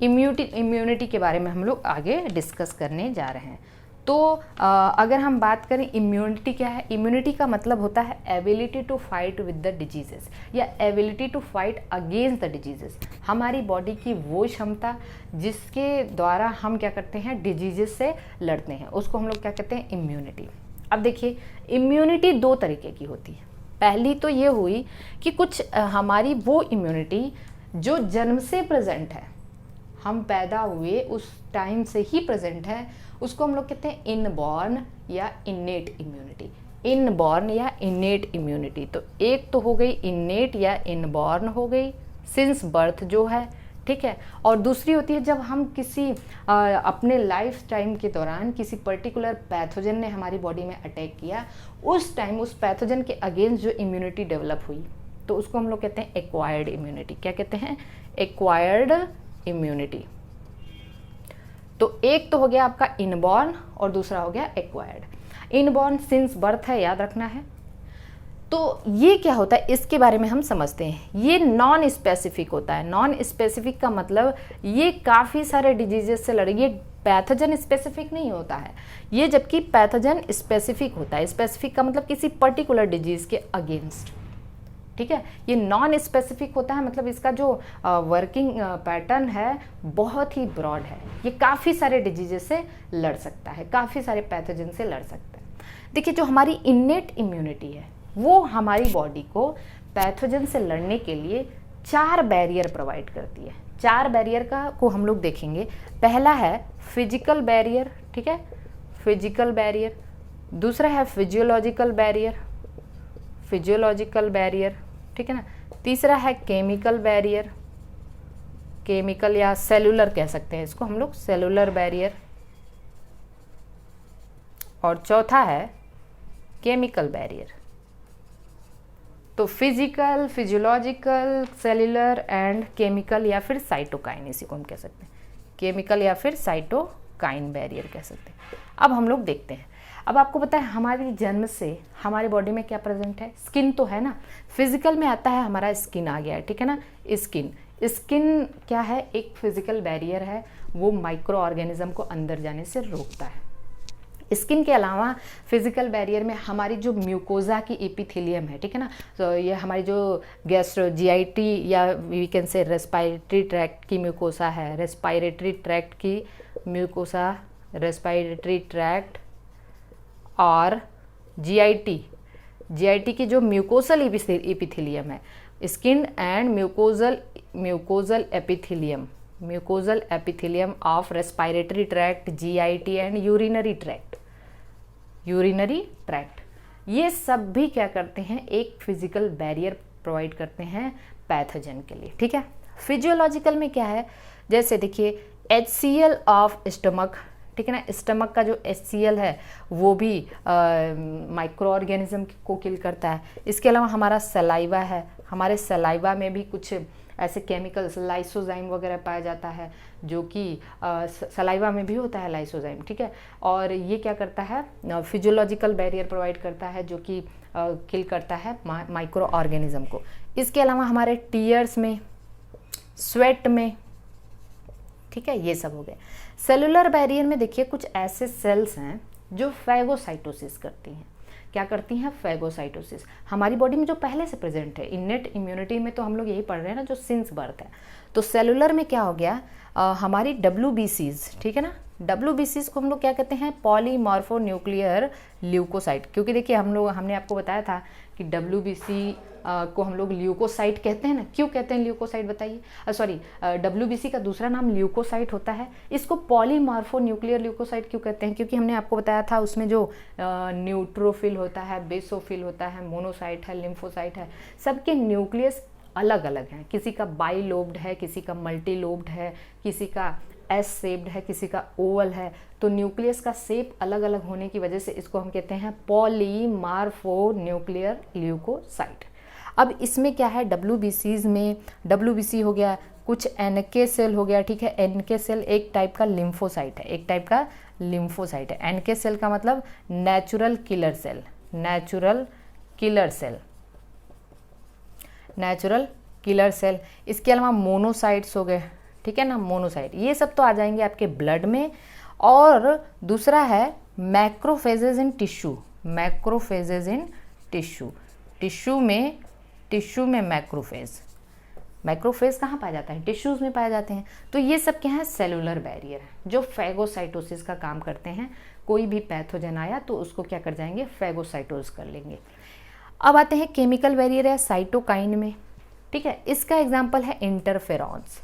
इम्यूनिटी के बारे में हम लोग आगे डिस्कस करने जा रहे हैं। तो अगर हम बात करें इम्यूनिटी क्या है, इम्यूनिटी का मतलब होता है ability to fight with the diseases या ability to fight against the diseases. हमारी बॉडी की वो क्षमता जिसके द्वारा हम क्या करते हैं, डिजीजेस से लड़ते हैं, उसको हम लोग क्या कहते हैं, इम्यूनिटी। अब देखिए इम्यूनिटी दो तरीके की होती है। पहली तो ये हुई कि कुछ हमारी वो इम्यूनिटी जो जन्म से प्रेजेंट है, हम पैदा हुए उस टाइम से ही प्रेजेंट है, उसको हम लोग कहते हैं इनबॉर्न या इनेट इम्यूनिटी। इनबॉर्न या इनेट इम्यूनिटी, तो एक तो हो गई इनेट या इनबॉर्न हो गई सिंस बर्थ जो है, ठीक है। और दूसरी होती है जब हम किसी अपने लाइफ टाइम के दौरान किसी पर्टिकुलर पैथोजन ने हमारी बॉडी में अटैक किया, उस टाइम उस पैथोजन के अगेंस्ट जो इम्यूनिटी डेवलप हुई, तो उसको हम लोग कहते हैं एक्वायर्ड इम्यूनिटी। क्या कहते हैं? Acquired immunity. तो एक तो हो गया आपका इनबॉर्न और दूसरा हो गया एक्वायर्ड। इनबॉर्न सिंस बर्थ है, याद रखना है। तो ये क्या होता है इसके बारे में हम समझते हैं। ये नॉन स्पेसिफिक होता है। नॉन स्पेसिफिक का मतलब ये काफ़ी सारे डिजीजेस से लड़े, ये पैथोजन स्पेसिफिक नहीं होता है ये, जबकि पैथोजन स्पेसिफिक होता है। स्पेसिफिक का मतलब किसी पर्टिकुलर डिजीज के अगेंस्ट, ठीक है। ये नॉन स्पेसिफिक होता है, मतलब इसका जो वर्किंग पैटर्न है बहुत ही ब्रॉड है। ये काफ़ी सारे डिजीजेस से लड़ सकता है, काफ़ी सारे पैथोजन से लड़ सकता है। देखिए जो हमारी इनेट इम्यूनिटी है वो हमारी बॉडी को पैथोजन से लड़ने के लिए 4 बैरियर प्रोवाइड करती है। 4 बैरियर का को हम लोग देखेंगे। पहला है फिजिकल बैरियर, ठीक है, फिजिकल बैरियर। दूसरा है फिजियोलॉजिकल बैरियर, फिजियोलॉजिकल बैरियर, ठीक है ना। तीसरा है केमिकल बैरियर, केमिकल या सेलुलर कह सकते हैं इसको हम लोग, सेलुलर बैरियर। और चौथा है केमिकल बैरियर। तो physical, physiological, cellular and chemical या फिर साइटोकाइन, इसी को हम कह सकते हैं केमिकल या फिर साइटोकाइन बैरियर कह सकते हैं। अब हम लोग देखते हैं। अब आपको पता है हमारी जन्म से हमारे बॉडी में क्या प्रेजेंट है, स्किन तो है ना। फिजिकल में आता है हमारा स्किन आ गया है, ठीक है ना। स्किन क्या है, एक फिजिकल बैरियर है, वो माइक्रो ऑर्गेनिज्म को अंदर जाने से रोकता है। स्किन के अलावा फिजिकल बैरियर में हमारी जो म्यूकोजा की एपिथेलियम है, ठीक है ना, तो ये हमारी जो गैस्ट्रो जीआईटी या we can say respiratory tract की म्यूकोसा है, रेस्पायरेटरी ट्रैक्ट की म्यूकोसा, रेस्पायरेटरी ट्रैक्ट और जीआईटी की जो म्यूकोसल एपिथेलियम है, skin and mucosal epithelium of respiratory tract, GIT and urinary tract, ये सब भी क्या करते हैं, एक फिजिकल बैरियर प्रोवाइड करते हैं पैथोजन के लिए, ठीक है। फिजियोलॉजिकल में क्या है, जैसे देखिए HCl ऑफ स्टमक, ठीक है ना, स्टमक का जो HCl है वो भी माइक्रो ऑर्गेनिज्म को किल करता है। इसके अलावा हमारा सलाइवा है, हमारे सलाइवा में भी कुछ ऐसे केमिकल्स लाइसोजाइम वगैरह पाया जाता है, जो कि सलाइवा में भी होता है लाइसोजाइम, ठीक है। और ये क्या करता है, फिजियोलॉजिकल बैरियर प्रोवाइड करता है, जो कि किल करता है माइक्रो ऑर्गेनिज्म को। इसके अलावा हमारे टीयर्स में, स्वेट में, ठीक है, ये सब हो गए। सेलुलर बैरियर में देखिए कुछ ऐसे सेल्स हैं जो फैगोसाइटोसिस करती हैं। क्या करती हैं, फैगोसाइटोसिस। हमारी बॉडी में जो पहले से प्रेजेंट है, इनेट इम्यूनिटी में तो हम लोग यही पढ़ रहे हैं ना, जो सिंस बर्थ है। तो सेलुलर में क्या हो गया, हमारी WBCs, ठीक है ना, WBCs को हम लोग क्या कहते हैं, पॉलीमॉर्फोन्यूक्लियर ल्यूकोसाइट। क्योंकि देखिए हमने आपको बताया था कि WBC को हम लोग ल्यूकोसाइट कहते हैं ना। क्यों कहते हैं ल्यूकोसाइट, बताइए। WBC का दूसरा नाम ल्यूकोसाइट होता है। इसको पॉलीमॉर्फोन्यूक्लियर ल्यूकोसाइट क्यों कहते हैं, क्योंकि हमने आपको बताया था उसमें जो न्यूट्रोफिल होता है, बेसोफिल होता है, मोनोसाइट है, लिम्फोसाइट है, सबके न्यूक्लियस अलग अलग हैं। किसी का बाइलोब्ड है, किसी का मल्टी लोब्ड है, किसी का एस शेप्ड है, किसी का ओवल है। तो न्यूक्लियस का शेप अलग अलग होने की वजह से इसको हम कहते हैं पॉलीमॉर्फोन्यूक्लियर ल्यूकोसाइट। अब इसमें क्या है, WBCs में WBC हो गया, कुछ NK सेल हो गया, ठीक है। NK सेल एक टाइप का लिम्फोसाइट है, NK सेल का मतलब नेचुरल किलर सेल। इसके अलावा मोनोसाइट्स हो गए, ठीक है ना, मोनोसाइट, ये सब तो आ जाएंगे आपके ब्लड में। और दूसरा है मैक्रोफेजेज इन टिश्यू में मैक्रोफेज कहाँ पाया जाता है, टिश्यूज में पाए जाते हैं। तो ये सब क्या है, सेलुलर बैरियर है, जो फैगोसाइटोसिस का काम करते हैं। कोई भी पैथोजन आया तो उसको क्या कर जाएंगे, फैगोसाइटोस कर लेंगे। अब आते हैं केमिकल बैरियर है साइटोकाइन में, ठीक है। इसका एग्जाम्पल है इंटरफेरॉन्स।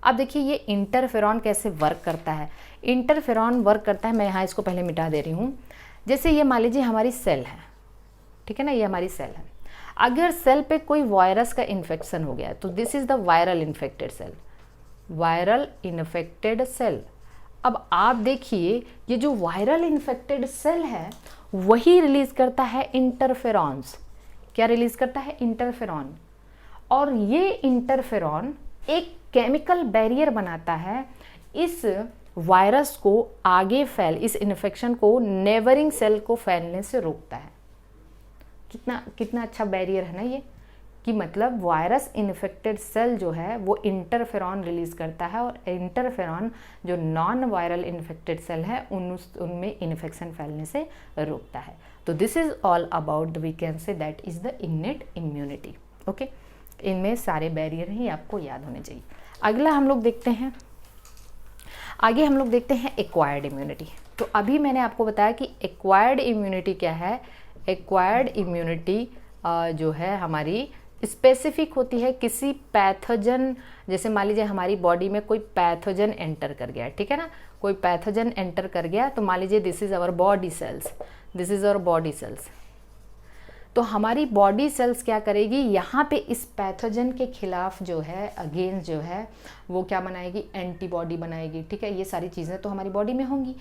अब देखिए ये इंटरफेरॉन कैसे वर्क करता है। इंटरफेरॉन वर्क करता है, मैं यहाँ इसको पहले मिटा दे रही हूँ। जैसे ये मान लीजिए हमारी सेल है, ठीक है ना, ये हमारी सेल है। अगर सेल पे कोई वायरस का इन्फेक्शन हो गया है तो this is the viral infected cell. अब आप देखिए ये जो वायरल इन्फेक्टेड सेल है वही रिलीज करता है इंटरफेरॉन्स। क्या रिलीज करता है, इंटरफेरॉन। और ये इंटरफेरॉन एक केमिकल बैरियर बनाता है, इस वायरस को आगे इस इन्फेक्शन को नेबरिंग सेल को फैलने से रोकता है। कितना अच्छा बैरियर है ना ये, कि मतलब वायरस इन्फेक्टेड सेल जो है वो इंटरफेरॉन रिलीज करता है, और इंटरफेरॉन जो नॉन वायरल इन्फेक्टेड सेल है उनमें इन्फेक्शन फैलने से रोकता है। तो this is all about, we can say that is the innate immunity. Okay, इनमें सारे बैरियर ही आपको याद होने चाहिए। अगला हम लोग देखते हैं, आगे हम लोग देखते हैं एक्वायर्ड इम्यूनिटी। तो अभी मैंने आपको बताया कि एक्वायर्ड इम्यूनिटी क्या है। एक्वायर्ड इम्यूनिटी जो है हमारी स्पेसिफिक होती है किसी पैथोजन, जैसे मान लीजिए हमारी बॉडी में कोई पैथोजन एंटर कर गया, ठीक है ना, कोई पैथोजन एंटर कर गया, तो मान लीजिए this is our body cells, this is our body cells, तो हमारी बॉडी सेल्स क्या करेगी, यहाँ पे इस पैथोजन के खिलाफ जो है, अगेंस्ट जो है, वो क्या बनाएगी, एंटीबॉडी बनाएगी, ठीक है। ये सारी चीज़ें तो हमारी बॉडी में होंगी।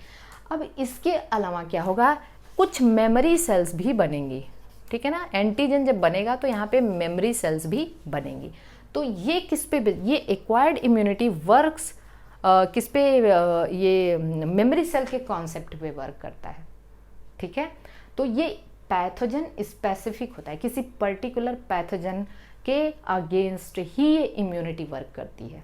अब इसके अलावा क्या होगा, कुछ मेमोरी सेल्स भी बनेंगी, ठीक है ना। एंटीजन जब बनेगा तो यहाँ पे मेमोरी सेल्स भी बनेंगी। तो ये किस पे, ये एक्वायर्ड इम्यूनिटी वर्क्स किस पे, ये मेमोरी सेल के कॉन्सेप्ट पे वर्क करता है, ठीक है। तो ये पैथोजन स्पेसिफिक होता है, किसी पर्टिकुलर पैथोजन के अगेंस्ट ही ये इम्यूनिटी वर्क करती है।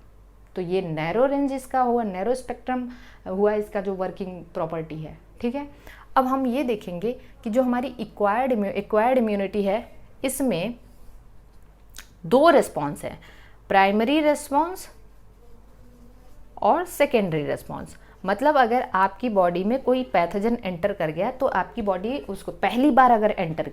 तो ये नैरो रेंज इसका हुआ, नैरो स्पेक्ट्रम हुआ इसका जो वर्किंग प्रॉपर्टी है, ठीक है। अब हम ये देखेंगे कि जो हमारी एक्वायर्ड इम्यूनिटी है, इसमें दो रिस्पॉन्स है, प्राइमरी रिस्पॉन्स और सेकेंडरी रिस्पॉन्स। मतलब अगर आपकी बॉडी में कोई पैथोजन एंटर कर गया तो आपकी बॉडी उसको पहली बार अगर एंटर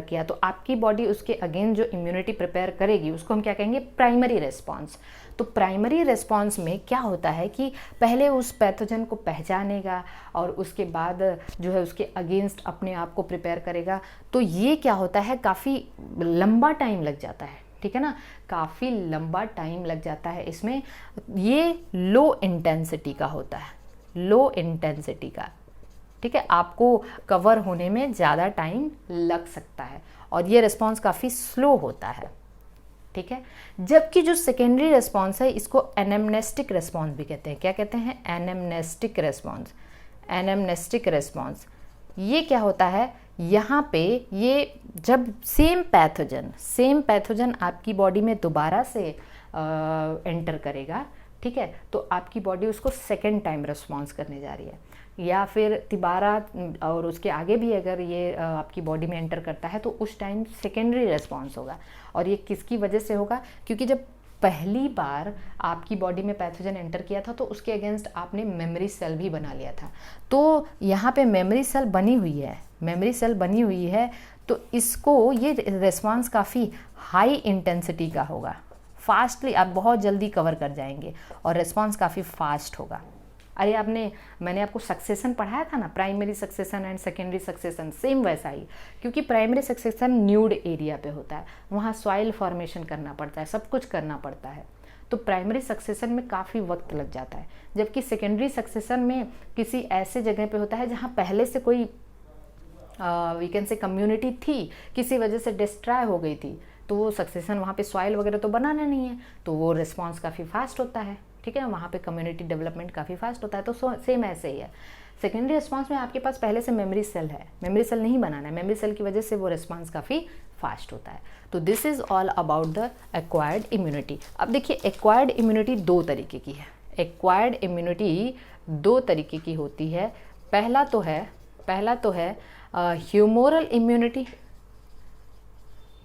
किया तो आपकी बॉडी उसके अगेंस्ट जो इम्यूनिटी प्रिपेयर करेगी उसको हम क्या कहेंगे, प्राइमरी रिस्पॉन्स। तो प्राइमरी रिस्पॉन्स में क्या होता है कि पहले उस पैथोजन को पहचानेगा और उसके बाद जो है उसके अगेंस्ट अपने आप को प्रिपेयर करेगा। तो ये क्या होता है, काफ़ी लंबा टाइम लग जाता है, ठीक है ना, काफ़ी लंबा टाइम लग जाता है इसमें। ये लो इंटेंसिटी का होता है, लो इंटेंसिटी का, ठीक है, आपको कवर होने में ज़्यादा टाइम लग सकता है और ये रिस्पॉन्स काफ़ी स्लो होता है, ठीक है। जबकि जो सेकेंडरी रिस्पॉन्स है इसको एनेम्नेस्टिक रिस्पॉन्स भी कहते हैं। क्या कहते हैं, एनेम्नेस्टिक रिस्पॉन्स। एनेम्नेस्टिक रिस्पॉन्स ये क्या होता है, यहाँ पे ये जब सेम पैथोजन आपकी बॉडी में दोबारा से एंटर करेगा, ठीक है, तो आपकी बॉडी उसको सेकेंड टाइम रिस्पॉन्स करने जा रही है, या फिर तिबारा और उसके आगे भी अगर ये आपकी बॉडी में एंटर करता है तो उस टाइम सेकेंडरी रिस्पॉन्स होगा। और ये किसकी वजह से होगा, क्योंकि जब पहली बार आपकी बॉडी में पैथोजन एंटर किया था तो उसके अगेंस्ट आपने मेमोरी सेल भी बना लिया था। तो यहाँ पे मेमोरी सेल बनी हुई है, तो इसको ये रिस्पॉन्स काफ़ी हाई इंटेंसिटी का होगा, फास्टली आप बहुत जल्दी कवर कर जाएंगे और रिस्पॉन्स काफ़ी फास्ट होगा। अरे मैंने आपको सक्सेशन पढ़ाया था ना, primary succession and secondary succession, same वैसा ही। क्योंकि प्राइमरी सक्सेशन न्यूड एरिया पे होता है, वहाँ सॉइल फॉर्मेशन करना पड़ता है, सब कुछ करना पड़ता है, तो प्राइमरी सक्सेशन में काफ़ी वक्त लग जाता है। जबकि सेकेंडरी सक्सेशन में किसी ऐसे जगह पे होता है जहाँ पहले से कोई वी कैन से कम्युनिटी थी, किसी वजह से डिस्ट्रॉय हो गई थी, तो वो सक्सेशन वहाँ पे सॉइल वगैरह तो बनाना नहीं है, तो वो रिस्पॉन्स काफ़ी फास्ट होता है, ठीक है, वहाँ पे कम्युनिटी डेवलपमेंट काफ़ी फास्ट होता है। तो सेम ऐसे ही है, सेकेंडरी रिस्पॉन्स में आपके पास पहले से मेमोरी सेल है, मेमोरी सेल नहीं बनाना है, मेमोरी सेल की वजह से वो रिस्पॉन्स काफ़ी फास्ट होता है। तो this is all about the acquired immunity. अब देखिए एक्वायर्ड इम्यूनिटी दो तरीके की है, एक्वायर्ड इम्यूनिटी दो तरीके की होती है। पहला तो है ह्यूमोरल इम्यूनिटी,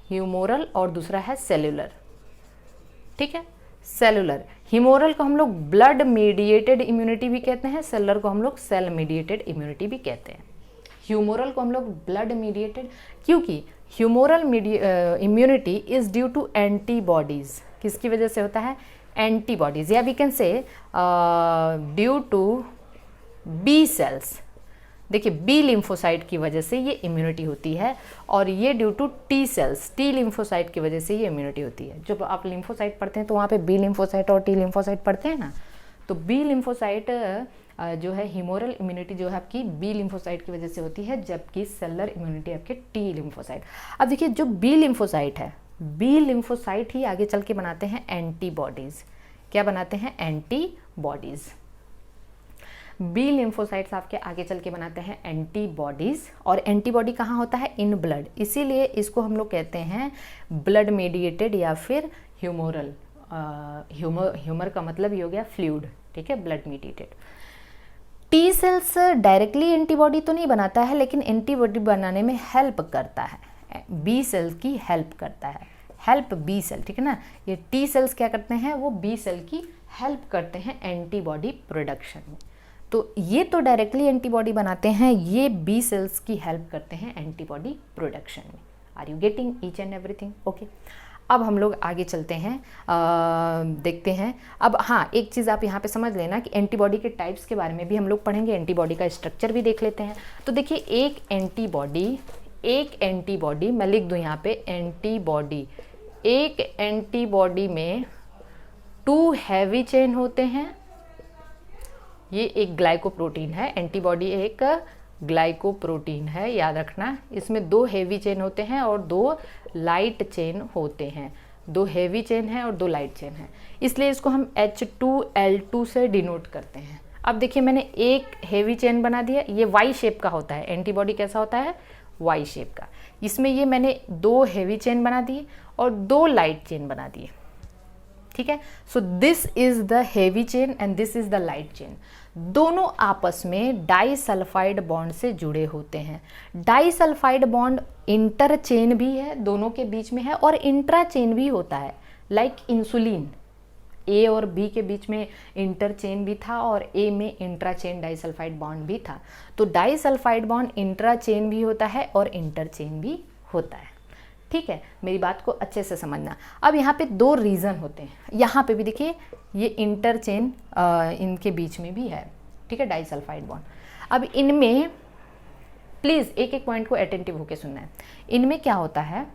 ह्यूमोरल, और दूसरा है सेलुलर, ठीक है, सेलुलर। ह्यूमोरल को हम लोग ब्लड मीडिएटेड इम्यूनिटी भी कहते हैं, सेलुलर को हम लोग सेल मीडिएटेड इम्यूनिटी भी कहते हैं। ह्यूमोरल को हम लोग ब्लड मीडिएटेड, क्योंकि humoral immunity is due to antibodies. किसकी वजह से होता है, एंटीबॉडीज, या we can say due to B cells. देखिए बी लिम्फोसाइट की वजह से ये इम्यूनिटी होती है, और ये due to T cells, T lymphocyte की वजह से ये इम्यूनिटी होती है। जब आप लिम्फोसाइट पढ़ते हैं तो वहाँ पे बी लिम्फोसाइट और टी लिम्फोसाइट पढ़ते हैं ना, तो बी लिम्फोसाइट जो है ह्यूमोरल इम्यूनिटी जो है आपकी बी लिम्फोसाइट की वजह से होती है, जबकि सेलुलर इम्यूनिटी आपके टी लिम्फोसाइट। अब देखिए जो बी लिम्फोसाइट है, बी लिम्फोसाइट ही आगे चल के बनाते हैं एंटीबॉडीज़। क्या बनाते हैं, एंटीबॉडीज़। बी लिम्फोसाइट्स आपके आगे चल के बनाते हैं एंटीबॉडीज़, और एंटीबॉडी कहाँ होता है, इन ब्लड, इसीलिए इसको हम लोग कहते हैं ब्लड मीडिएटेड या फिर ह्यूमोरल। ह्यूमर का मतलब ये हो गया फ्लूइड, ठीक है, blood mediated. T cells directly antibody तो नहीं बनाता है, लेकिन एंटीबॉडी बनाने में हेल्प करता है, बी सेल्स की हेल्प करता है, हेल्प बी सेल, ठीक है ना। ये टी सेल्स क्या करते हैं, वो बी सेल की हेल्प करते हैं एंटीबॉडी प्रोडक्शन में। तो ये तो डायरेक्टली एंटीबॉडी बनाते हैं, ये बी सेल्स की हेल्प करते हैं एंटीबॉडी प्रोडक्शन में। Are you getting each and everything? Okay, अब हम लोग आगे चलते हैं, देखते हैं। अब हाँ, एक चीज़ आप यहाँ पे समझ लेना कि एंटीबॉडी के टाइप्स के बारे में भी हम लोग पढ़ेंगे, एंटीबॉडी का स्ट्रक्चर भी देख लेते हैं। तो देखिए, एक एंटीबॉडी मैं लिख दूँ यहाँ पे एंटीबॉडी, एक एंटीबॉडी में 2 हैवी चेन होते हैं। ये एक ग्लाइकोप्रोटीन है, एंटीबॉडी एक ग्लाइकोप्रोटीन है, याद रखना। इसमें 2 हेवी चेन होते हैं और 2 लाइट चेन होते हैं, 2 हेवी चेन है और 2 लाइट चेन है, इसलिए इसको हम H2L2 से डिनोट करते हैं। अब देखिए, मैंने एक हेवी चेन बना दिया, ये वाई शेप का होता है, एंटीबॉडी कैसा होता है? वाई शेप का। इसमें ये मैंने 2 हेवी चेन बना दिए और 2 लाइट चेन बना दिए, ठीक है। सो this is the heavy chain and this is the light chain. दोनों आपस में डाइसल्फाइड बॉन्ड से जुड़े होते हैं। डाइसल्फाइड बॉन्ड इंटर चेन भी है, दोनों के बीच में है, और इंट्रा चेन भी होता है। लाइक इंसुलिन, ए और बी के बीच में इंटर चेन भी था और ए में इंट्रा चेन डाइसल्फाइड बॉन्ड भी था। तो डाइसल्फाइड बॉन्ड इंट्रा चेन भी होता है और इंटर चेन भी होता है, ठीक है। मेरी बात को अच्छे से समझना। अब यहाँ पे 2 रीजन होते हैं, यहाँ पे भी देखिए ये इंटर चेन इनके बीच में भी है, ठीक है, डाइसल्फाइड बॉन्ड। अब इनमें प्लीज़ एक एक पॉइंट को अटेंटिव होकर सुनना है। इनमें क्या होता है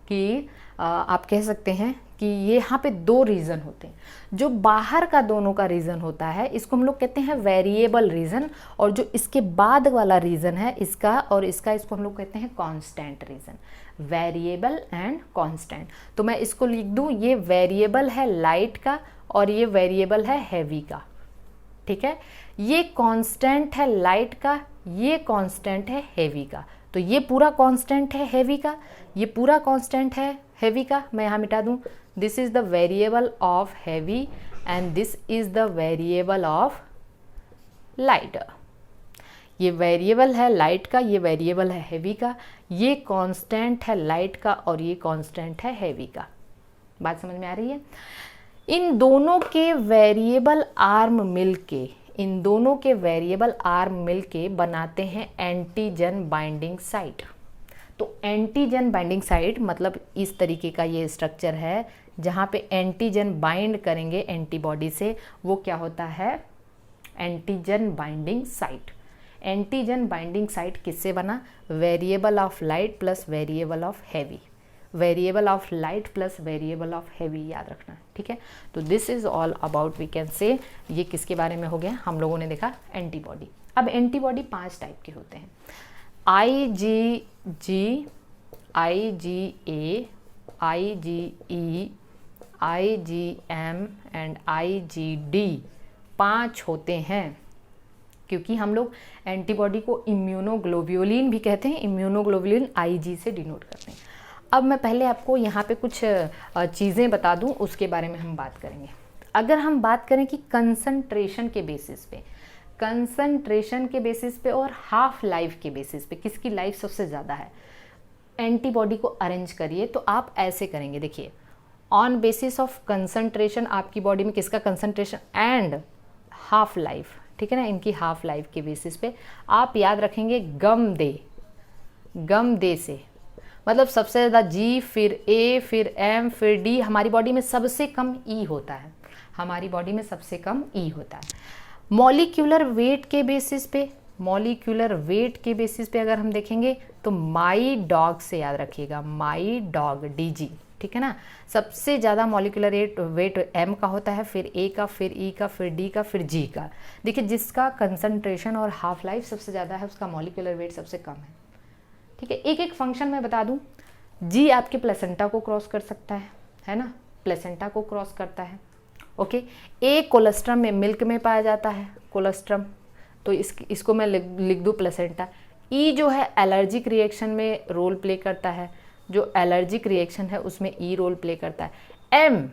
कि आप कह सकते हैं कि ये यहाँ पे 2 रीज़न होते हैं। जो बाहर का दोनों का रीज़न होता है इसको हम लोग कहते हैं वेरिएबल रीज़न, और जो इसके बाद वाला रीज़न है इसका और इसका, इसको हम लोग कहते हैं constant reason. Variable and constant. तो मैं इसको लिख दूँ, ये वेरिएबल है लाइट का और ये वेरिएबल है हैवी का, ठीक है। ये कांस्टेंट है लाइट का, ये कांस्टेंट है हैवी का। तो ये पूरा कांस्टेंट है हैवी का, ये पूरा कांस्टेंट है हैवी का। मैं यहाँ मिटा दूँ, this is the variable of heavy and this is the variable of light. ये वेरिएबल है लाइट का, ये वेरिएबल है हैवी का, ये कांस्टेंट है लाइट का और ये कांस्टेंट है हैवी का। बात समझ में आ रही है? इन दोनों के वेरिएबल आर्म मिलके, इन दोनों के वेरिएबल आर्म मिलके बनाते हैं एंटीजन बाइंडिंग साइट। तो एंटीजन बाइंडिंग साइट मतलब इस तरीके का ये स्ट्रक्चर है जहाँ पे एंटीजन बाइंड करेंगे एंटीबॉडी से, वो क्या होता है? Antigen binding site. Antigen binding site किससे बना? Variable of light plus variable of heavy, variable of light plus variable of heavy, याद रखना, ठीक है। तो this is all about we can say, ये किसके बारे में हो गया? हम लोगों ने देखा एंटीबॉडी। अब एंटीबॉडी 5 टाइप के होते हैं, IgG, IgA, IgE, IgM and IgD 5 होते हैं, क्योंकि हम लोग एंटीबॉडी को इम्यूनोग्लोब्युलिन भी कहते हैं, इम्यूनोग्लोब्युलिन IG से डिनोट करते हैं। अब मैं पहले आपको यहाँ पे कुछ चीज़ें बता दूँ, उसके बारे में हम बात करेंगे। अगर हम बात करें कि कंसंट्रेशन के बेसिस पे, कंसंट्रेशन के बेसिस पे और हाफ लाइफ के बेसिस पे किसकी लाइफ सबसे ज़्यादा है, एंटीबॉडी को अरेंज करिए तो आप ऐसे करेंगे। देखिए, ऑन बेसिस ऑफ कंसंट्रेशन आपकी बॉडी में किसका कंसंट्रेशन एंड हाफ लाइफ, ठीक है ना, इनकी हाफ लाइफ के बेसिस पे आप याद रखेंगे गम दे से, मतलब सबसे ज़्यादा G, फिर A, फिर M, फिर D। हमारी बॉडी में सबसे कम E होता है, हमारी बॉडी में सबसे कम E होता है। मॉलिक्यूलर वेट के बेसिस पे, मॉलिक्यूलर वेट के बेसिस पे अगर हम देखेंगे तो माई डॉग से याद रखिएगा, माई डॉग DG, ठीक है ना। सबसे ज़्यादा मॉलिक्यूलर वेट M का होता है, फिर A का, फिर E का, फिर D का, फिर G का। देखिए, जिसका कंसंट्रेशन और हाफ लाइफ सबसे ज़्यादा है उसका मॉलिक्यूलर वेट सबसे कम है, ठीक है। एक एक फंक्शन मैं बता दूं, G आपके प्लेसेंटा को क्रॉस कर सकता है ना, प्लेसेंटा को क्रॉस करता है, ओके। A कोलेस्ट्रम में, मिल्क में पाया जाता है कोलेस्ट्रम, तो इसको मैं लिख दूं प्लेसेंटा। E जो है एलर्जिक रिएक्शन में रोल प्ले करता है, जो एलर्जिक रिएक्शन है उसमें E रोल प्ले करता है। M,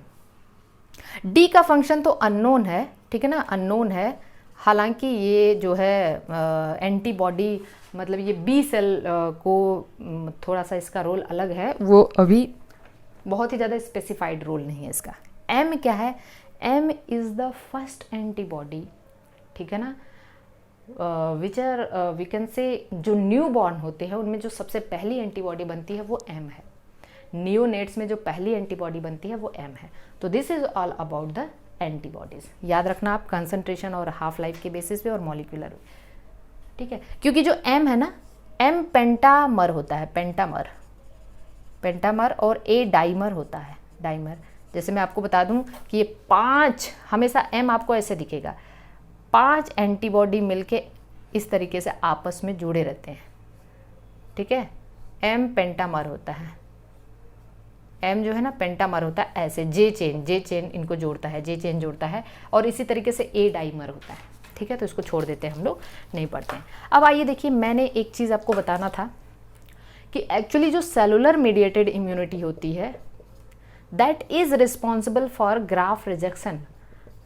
D का फंक्शन तो अननोन है, ठीक है ना, अननोन है। हालांकि ये जो है एंटीबॉडी मतलब ये बी सेल को थोड़ा सा इसका रोल अलग है, वो अभी बहुत ही ज़्यादा स्पेसिफाइड रोल नहीं है इसका। M क्या है? M is the first antibody, ठीक है ना, विच आर वी कैन से जो न्यू बॉर्न होते हैं उनमें जो सबसे पहली एंटीबॉडी बनती है वो एम है। नियोनेट्स में जो पहली एंटीबॉडी बनती है वो एम है। तो this is all about the antibodies. याद रखना आप कंसंट्रेशन और हाफ लाइफ के बेसिस पे और मॉलिक्यूलर, ठीक है। क्योंकि जो एम है ना, एम पेंटामर होता है, पेंटामर और ए डाइमर होता है, डाइमर। जैसे मैं आपको बता दूं कि ये 5 हमेशा एम आपको ऐसे दिखेगा, 5 एंटीबॉडी मिलके इस तरीके से आपस में जुड़े रहते हैं, ठीक है। एम पेंटामर होता है, एम जो है ना पेंटामर होता है ऐसे, जे चेन इनको जोड़ता है, जे चेन जोड़ता है, और इसी तरीके से ए डाइमर होता है, ठीक है। तो इसको छोड़ देते हैं, हम लोग नहीं पढ़ते हैं। अब आइए देखिए, मैंने एक चीज़ आपको बताना था कि एक्चुअली जो सेलुलर मीडिएटेड इम्यूनिटी होती है that is responsible for graph rejection,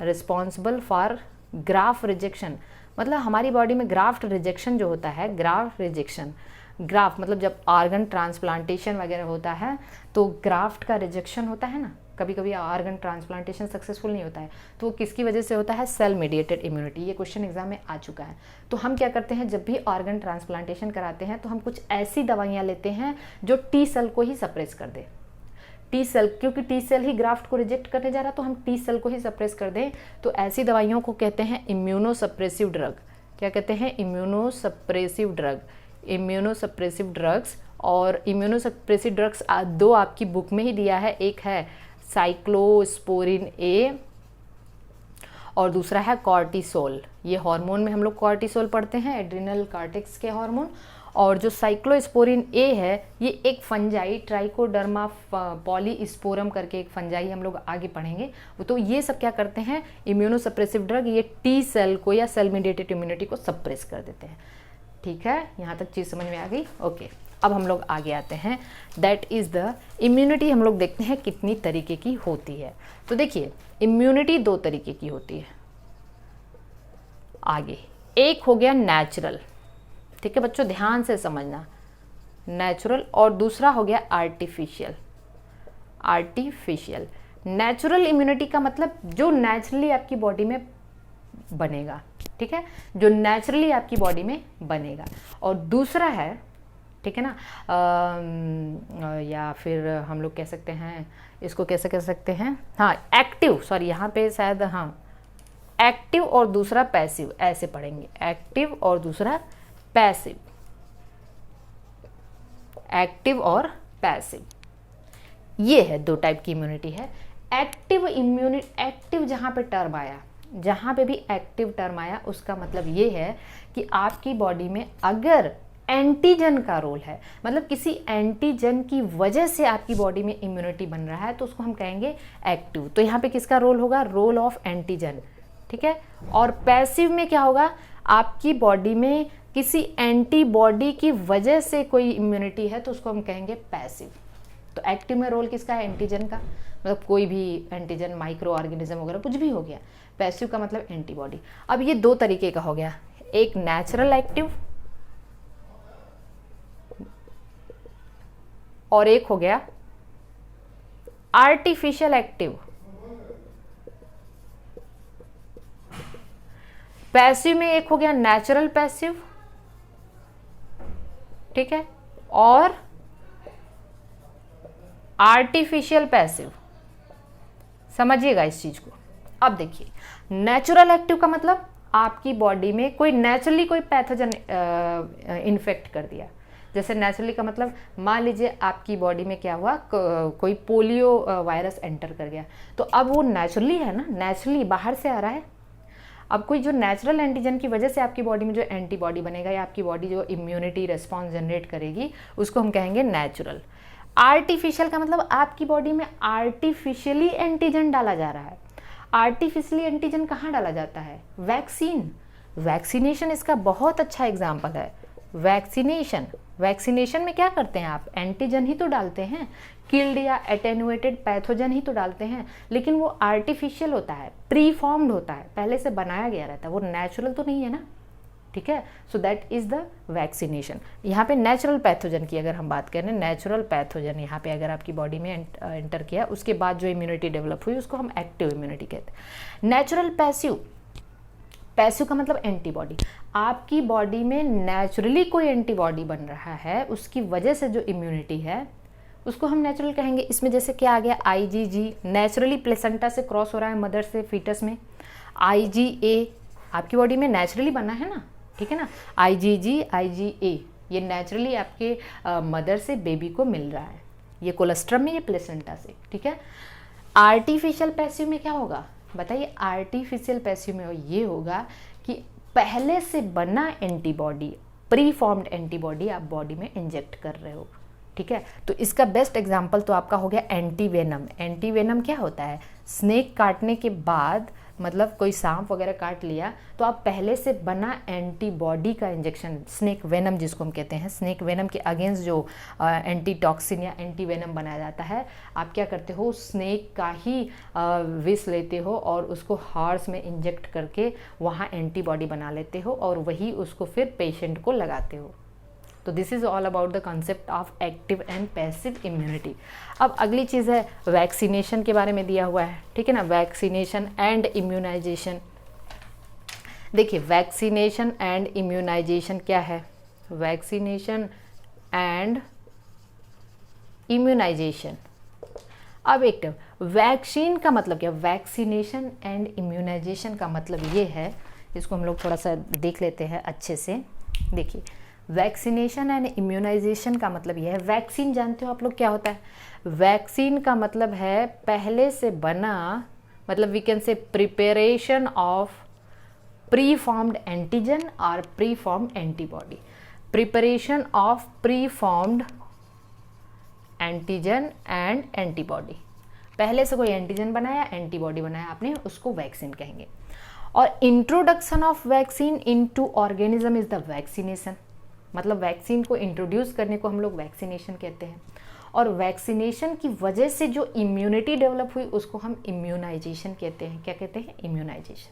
responsible for graph rejection. मतलब हमारी बॉडी में ग्राफ्ट रिजेक्शन जो होता है, ग्राफ्ट रिजेक्शन, ग्राफ्ट मतलब जब ऑर्गन ट्रांसप्लांटेशन वगैरह होता है तो ग्राफ्ट का रिजेक्शन होता है ना, कभी कभी ऑर्गन ट्रांसप्लांटेशन सक्सेसफुल नहीं होता है, तो वो किसकी वजह से होता है? Cell mediated immunity. ये क्वेश्चन एग्जाम में आ चुका है। तो हम क्या करते हैं, जब भी ऑर्गन ट्रांसप्लांटेशन कराते हैं तो हम कुछ ऐसी दवाइयाँ लेते हैं जो टी सेल को ही सप्रेस कर दे। टी सेल, क्योंकि टी सेल ही ग्राफ्ट को रिजेक्ट करने जा रहा, तो हम टी सेल को ही सप्रेस कर दें। तो ऐसी दवाइयों को कहते हैं इम्यूनोसप्रेसिव ड्रग। क्या कहते हैं? Immunosuppressive drug, immunosuppressive drugs. और इम्यूनोसप्रेसिव ड्रग्स 2 आपकी बुक में ही दिया है, एक है साइक्लोस्पोरिन ए और दूसरा है कॉर्टिसोल। ये हार्मोन में हम लोग कॉर्टिसोल पढ़ते हैं, एड्रिनल कॉर्टेक्स के हार्मोन। और जो साइक्लोस्पोरिन ए है ये एक फंजाई, ट्राइकोडर्मा पॉलीस्पोरम करके एक फंजाई हम लोग आगे पढ़ेंगे। तो ये सब क्या करते हैं? इम्यूनोसप्रेसिव ड्रग, ये टी सेल को या सेल मीडिएटेड इम्यूनिटी को सप्रेस कर देते हैं। ठीक है, यहाँ तक चीज़ समझ में आ गई? ओके, अब हम लोग आगे आते हैं। That is the immunity. हम लोग देखते हैं कितनी तरीके की होती है। तो देखिए, इम्यूनिटी 2 तरीके की होती है। आगे एक हो गया नेचुरल, ठीक है बच्चों, ध्यान से समझना, नेचुरल। और दूसरा हो गया आर्टिफिशियल। आर्टिफिशियल नेचुरल इम्यूनिटी का मतलब जो नेचुरली आपकी बॉडी में बनेगा, ठीक है, जो नेचुरली आपकी बॉडी में बनेगा। और दूसरा है, ठीक है ना, या फिर हम लोग कह सकते हैं, इसको कैसे कह सकते हैं, हाँ एक्टिव, सॉरी यहाँ पे शायद, हाँ एक्टिव और दूसरा पैसिव, ऐसे पढ़ेंगे, एक्टिव और दूसरा पैसिव, एक्टिव और पैसिव। ये है 2 टाइप की इम्यूनिटी है। एक्टिव इम्यूनिटी, एक्टिव जहाँ पे टर्म आया, जहाँ पे भी एक्टिव टर्म आया उसका मतलब ये है कि आपकी बॉडी में अगर एंटीजन का रोल है, मतलब किसी एंटीजन की वजह से आपकी बॉडी में इम्यूनिटी बन रहा है, तो उसको हम कहेंगे एक्टिव। तो यहाँ पे किसका रोल होगा? रोल ऑफ एंटीजन, ठीक है। और पैसिव में क्या होगा? आपकी बॉडी में किसी एंटीबॉडी की वजह से कोई इम्यूनिटी है तो उसको हम कहेंगे पैसिव। तो एक्टिव में रोल किसका है? एंटीजन का, मतलब कोई भी एंटीजन, माइक्रो ऑर्गेनिज्म वगैरह कुछ भी हो गया। पैसिव का मतलब एंटीबॉडी। अब ये 2 तरीके का हो गया, एक नेचुरल एक्टिव और एक हो गया आर्टिफिशियल एक्टिव। पैसिव में एक हो गया नेचुरल पैसिव, ठीक है, और आर्टिफिशियल पैसिव। समझिएगा इस चीज को। अब देखिए, नेचुरल एक्टिव का मतलब आपकी बॉडी में कोई नेचुरली कोई पैथोजन इन्फेक्ट कर दिया। जैसे नेचुरली का मतलब, मान लीजिए आपकी बॉडी में क्या हुआ, कोई पोलियो वायरस एंटर कर गया, तो अब वो नेचुरली है ना, नेचुरली बाहर से आ रहा है। अब कोई जो नेचुरल एंटीजन की वजह से आपकी बॉडी में जो एंटीबॉडी बनेगा या आपकी बॉडी जो इम्यूनिटी रिस्पॉन्स जनरेट करेगी, उसको हम कहेंगे नेचुरल। आर्टिफिशियल का मतलब आपकी बॉडी में आर्टिफिशियली एंटीजन डाला जा रहा है। आर्टिफिशियली एंटीजन कहाँ डाला जाता है? वैक्सीन, वैक्सीनेशन इसका बहुत अच्छा एग्जाम्पल है। वैक्सीनेशन, वैक्सीनेशन में क्या करते हैं आप? एंटीजन ही तो डालते हैं, किल्ड या एटेनुएटेड पैथोजन ही तो डालते हैं, लेकिन वो आर्टिफिशियल होता है, प्री फॉर्म्ड होता है, पहले से बनाया गया रहता है, वो नेचुरल तो नहीं है ना, ठीक है। So that is the vaccination. यहाँ पे नेचुरल पैथोजन की अगर हम बात करें, नेचुरल पैथोजन यहाँ पे अगर आपकी बॉडी में एंटर किया, उसके बाद जो इम्यूनिटी डेवलप हुई उसको हम एक्टिव इम्यूनिटी कहते हैं। नेचुरल पैसिव, पैसिव का मतलब एंटीबॉडी। आपकी बॉडी में नेचुरली कोई एंटीबॉडी बन रहा है, उसकी वजह से जो इम्यूनिटी है उसको हम नेचुरल कहेंगे। इसमें जैसे क्या आ गया, IgG नेचुरली प्लेसेंटा से क्रॉस हो रहा है मदर से फीटस में, IgA आपकी बॉडी में नेचुरली बना है ना, ठीक है ना, IgG IgA ये नेचुरली आपके मदर से बेबी को मिल रहा है, ये कोलेस्ट्रम में, ये प्लेसेंटा से, ठीक है। आर्टिफिशियल पैसिव में क्या होगा बताइए, आर्टिफिशियल पैसिव में ये होगा कि पहले से बना एंटीबॉडी, प्री फॉर्म्ड एंटीबॉडी आप बॉडी में इंजेक्ट कर रहे हो, ठीक है। तो इसका बेस्ट एग्जांपल तो आपका हो गया एंटीवेनम। एंटीवेनम क्या होता है, स्नेक काटने के बाद, मतलब कोई सांप वगैरह काट लिया तो आप पहले से बना एंटीबॉडी का इंजेक्शन, स्नेक वेनम जिसको हम कहते हैं, स्नेक वेनम के अगेंस्ट जो एंटीटॉक्सिन या एंटीवेनम बनाया जाता है, आप क्या करते हो, स्नेक का ही विष लेते हो और उसको हॉर्स में इंजेक्ट करके वहाँ एंटीबॉडी बना लेते हो और वही उसको फिर पेशेंट को लगाते हो। तो this is all about the concept of active and passive immunity. अब अगली चीज़ है वैक्सीनेशन के बारे में दिया हुआ है, ठीक है ना, वैक्सीनेशन एंड इम्यूनाइजेशन। देखिए वैक्सीनेशन एंड इम्यूनाइजेशन क्या है, वैक्सीनेशन एंड इम्यूनाइजेशन। अब एक टर्म वैक्सीन का मतलब क्या, वैक्सीनेशन एंड इम्यूनाइजेशन का मतलब ये है, इसको हम लोग थोड़ा सा देख लेते हैं अच्छे से। देखिए वैक्सीनेशन एंड इम्यूनाइजेशन का मतलब यह है, वैक्सीन जानते हो आप लोग क्या होता है, वैक्सीन का मतलब है पहले से बना, मतलब we can say preparation of preformed antigen और preformed antibody, preparation of preformed antigen and antibody, पहले से कोई एंटीजन बनाया एंटीबॉडी बनाया आपने, उसको वैक्सीन कहेंगे। और introduction of vaccine into organism is the vaccination, मतलब वैक्सीन को इंट्रोड्यूस करने को हम लोग वैक्सीनेशन कहते हैं। और वैक्सीनेशन की वजह से जो इम्यूनिटी डेवलप हुई उसको हम इम्यूनाइजेशन कहते हैं। क्या कहते हैं, इम्यूनाइजेशन।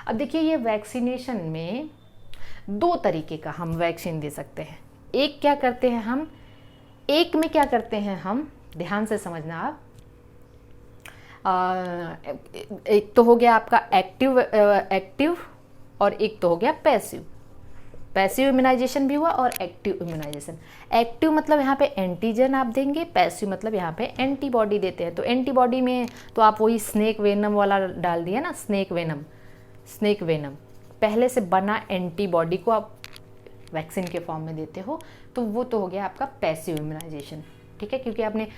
अब देखिए ये वैक्सीनेशन में दो तरीके का हम वैक्सीन दे सकते हैं। एक क्या करते हैं हम, एक में क्या करते हैं हम, ध्यान से समझना आप, एक तो हो गया आपका एक्टिव और एक तो हो गया पैसिव। पैसिव इम्यूनाइजेशन भी हुआ और एक्टिव इम्यूनाइजेशन। एक्टिव मतलब यहाँ पे एंटीजन आप देंगे, पैसिव मतलब यहाँ पे एंटीबॉडी देते हैं। तो एंटीबॉडी में तो आप वही स्नेक वेनम वाला डाल दिया ना, स्नेक वेनम पहले से बना एंटीबॉडी को आप वैक्सीन के फॉर्म में देते हो, तो वो तो हो गया आपका पैसिव इम्यूनाइजेशन, ठीक है, क्योंकि आपने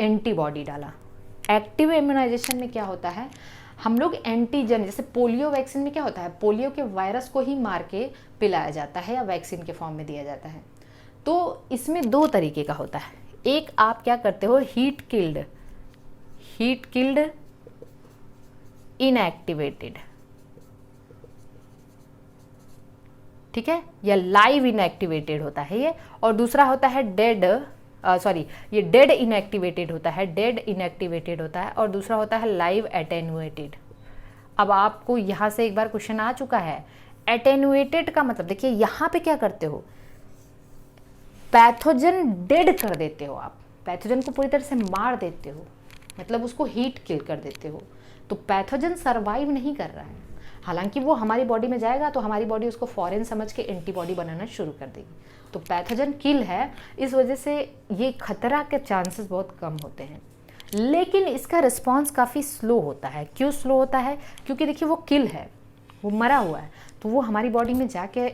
एंटीबॉडी डाला। एक्टिव इम्यूनाइजेशन में क्या होता है, हम लोग एंटीजन, जैसे पोलियो वैक्सीन में क्या होता है, पोलियो के वायरस को ही मार के पिलाया जाता है या वैक्सीन के फॉर्म में दिया जाता है। तो इसमें दो तरीके का होता है, एक आप क्या करते हो, हीट किल्ड इनएक्टिवेटेड, ठीक है, या लाइव इनएक्टिवेटेड होता है ये, और दूसरा होता है ये डेड इनएक्टिवेटेड होता है, और दूसरा होता है लाइव एटेन्युएटेड। अब आपको यहाँ से एक बार क्वेश्चन आ चुका है, एटेन्युएटेड का मतलब देखिए यहाँ पे क्या करते हो, पैथोजन डेड कर देते हो, आप पैथोजन को पूरी तरह से मार देते हो, मतलब उसको हीट किल कर देते हो। तो पैथोजन सर्वाइव नहीं कर रहा है, हालांकि वो हमारी बॉडी में जाएगा तो हमारी बॉडी उसको फॉरेन समझ के एंटीबॉडी बनाना शुरू कर देगी। तो पैथोजन किल है, इस वजह से ये खतरा के चांसेस बहुत कम होते हैं, लेकिन इसका रिस्पांस काफ़ी स्लो होता है। क्यों स्लो होता है, क्योंकि देखिए वो किल है, वो मरा हुआ है, तो वो हमारी बॉडी में जाके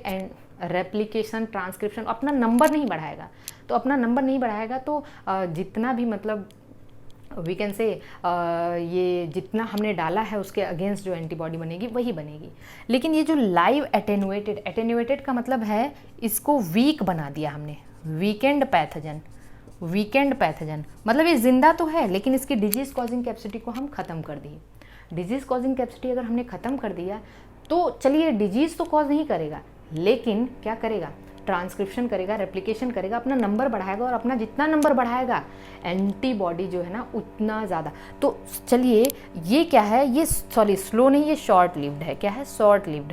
रेप्लिकेशन, ट्रांसक्रिप्शन, अपना नंबर नहीं बढ़ाएगा। तो अपना नंबर नहीं बढ़ाएगा तो जितना भी मतलब वी कैन से ये जितना हमने डाला है उसके अगेंस्ट जो एंटीबॉडी बनेगी वही बनेगी। लेकिन ये जो लाइव एटेन्युएटेड का मतलब है इसको वीक बना दिया हमने, वीकेंड पैथोजन मतलब ये जिंदा तो है लेकिन इसकी डिजीज कॉजिंग कैपेसिटी को हम ख़त्म कर दिए। डिजीज कॉजिंग कैपेसिटी अगर हमने ख़त्म कर दिया तो चलिए डिजीज़ तो कॉज नहीं करेगा, लेकिन क्या करेगा, ट्रांसक्रिप्शन करेगा, रेप्लिकेशन करेगा, अपना नंबर बढ़ाएगा, और अपना जितना नंबर बढ़ाएगा एंटीबॉडी जो है ना उतना ज़्यादा। तो चलिए ये क्या है, ये स्लो नहीं, ये शॉर्ट लिव्ड है। क्या है, शॉर्ट लिव्ड,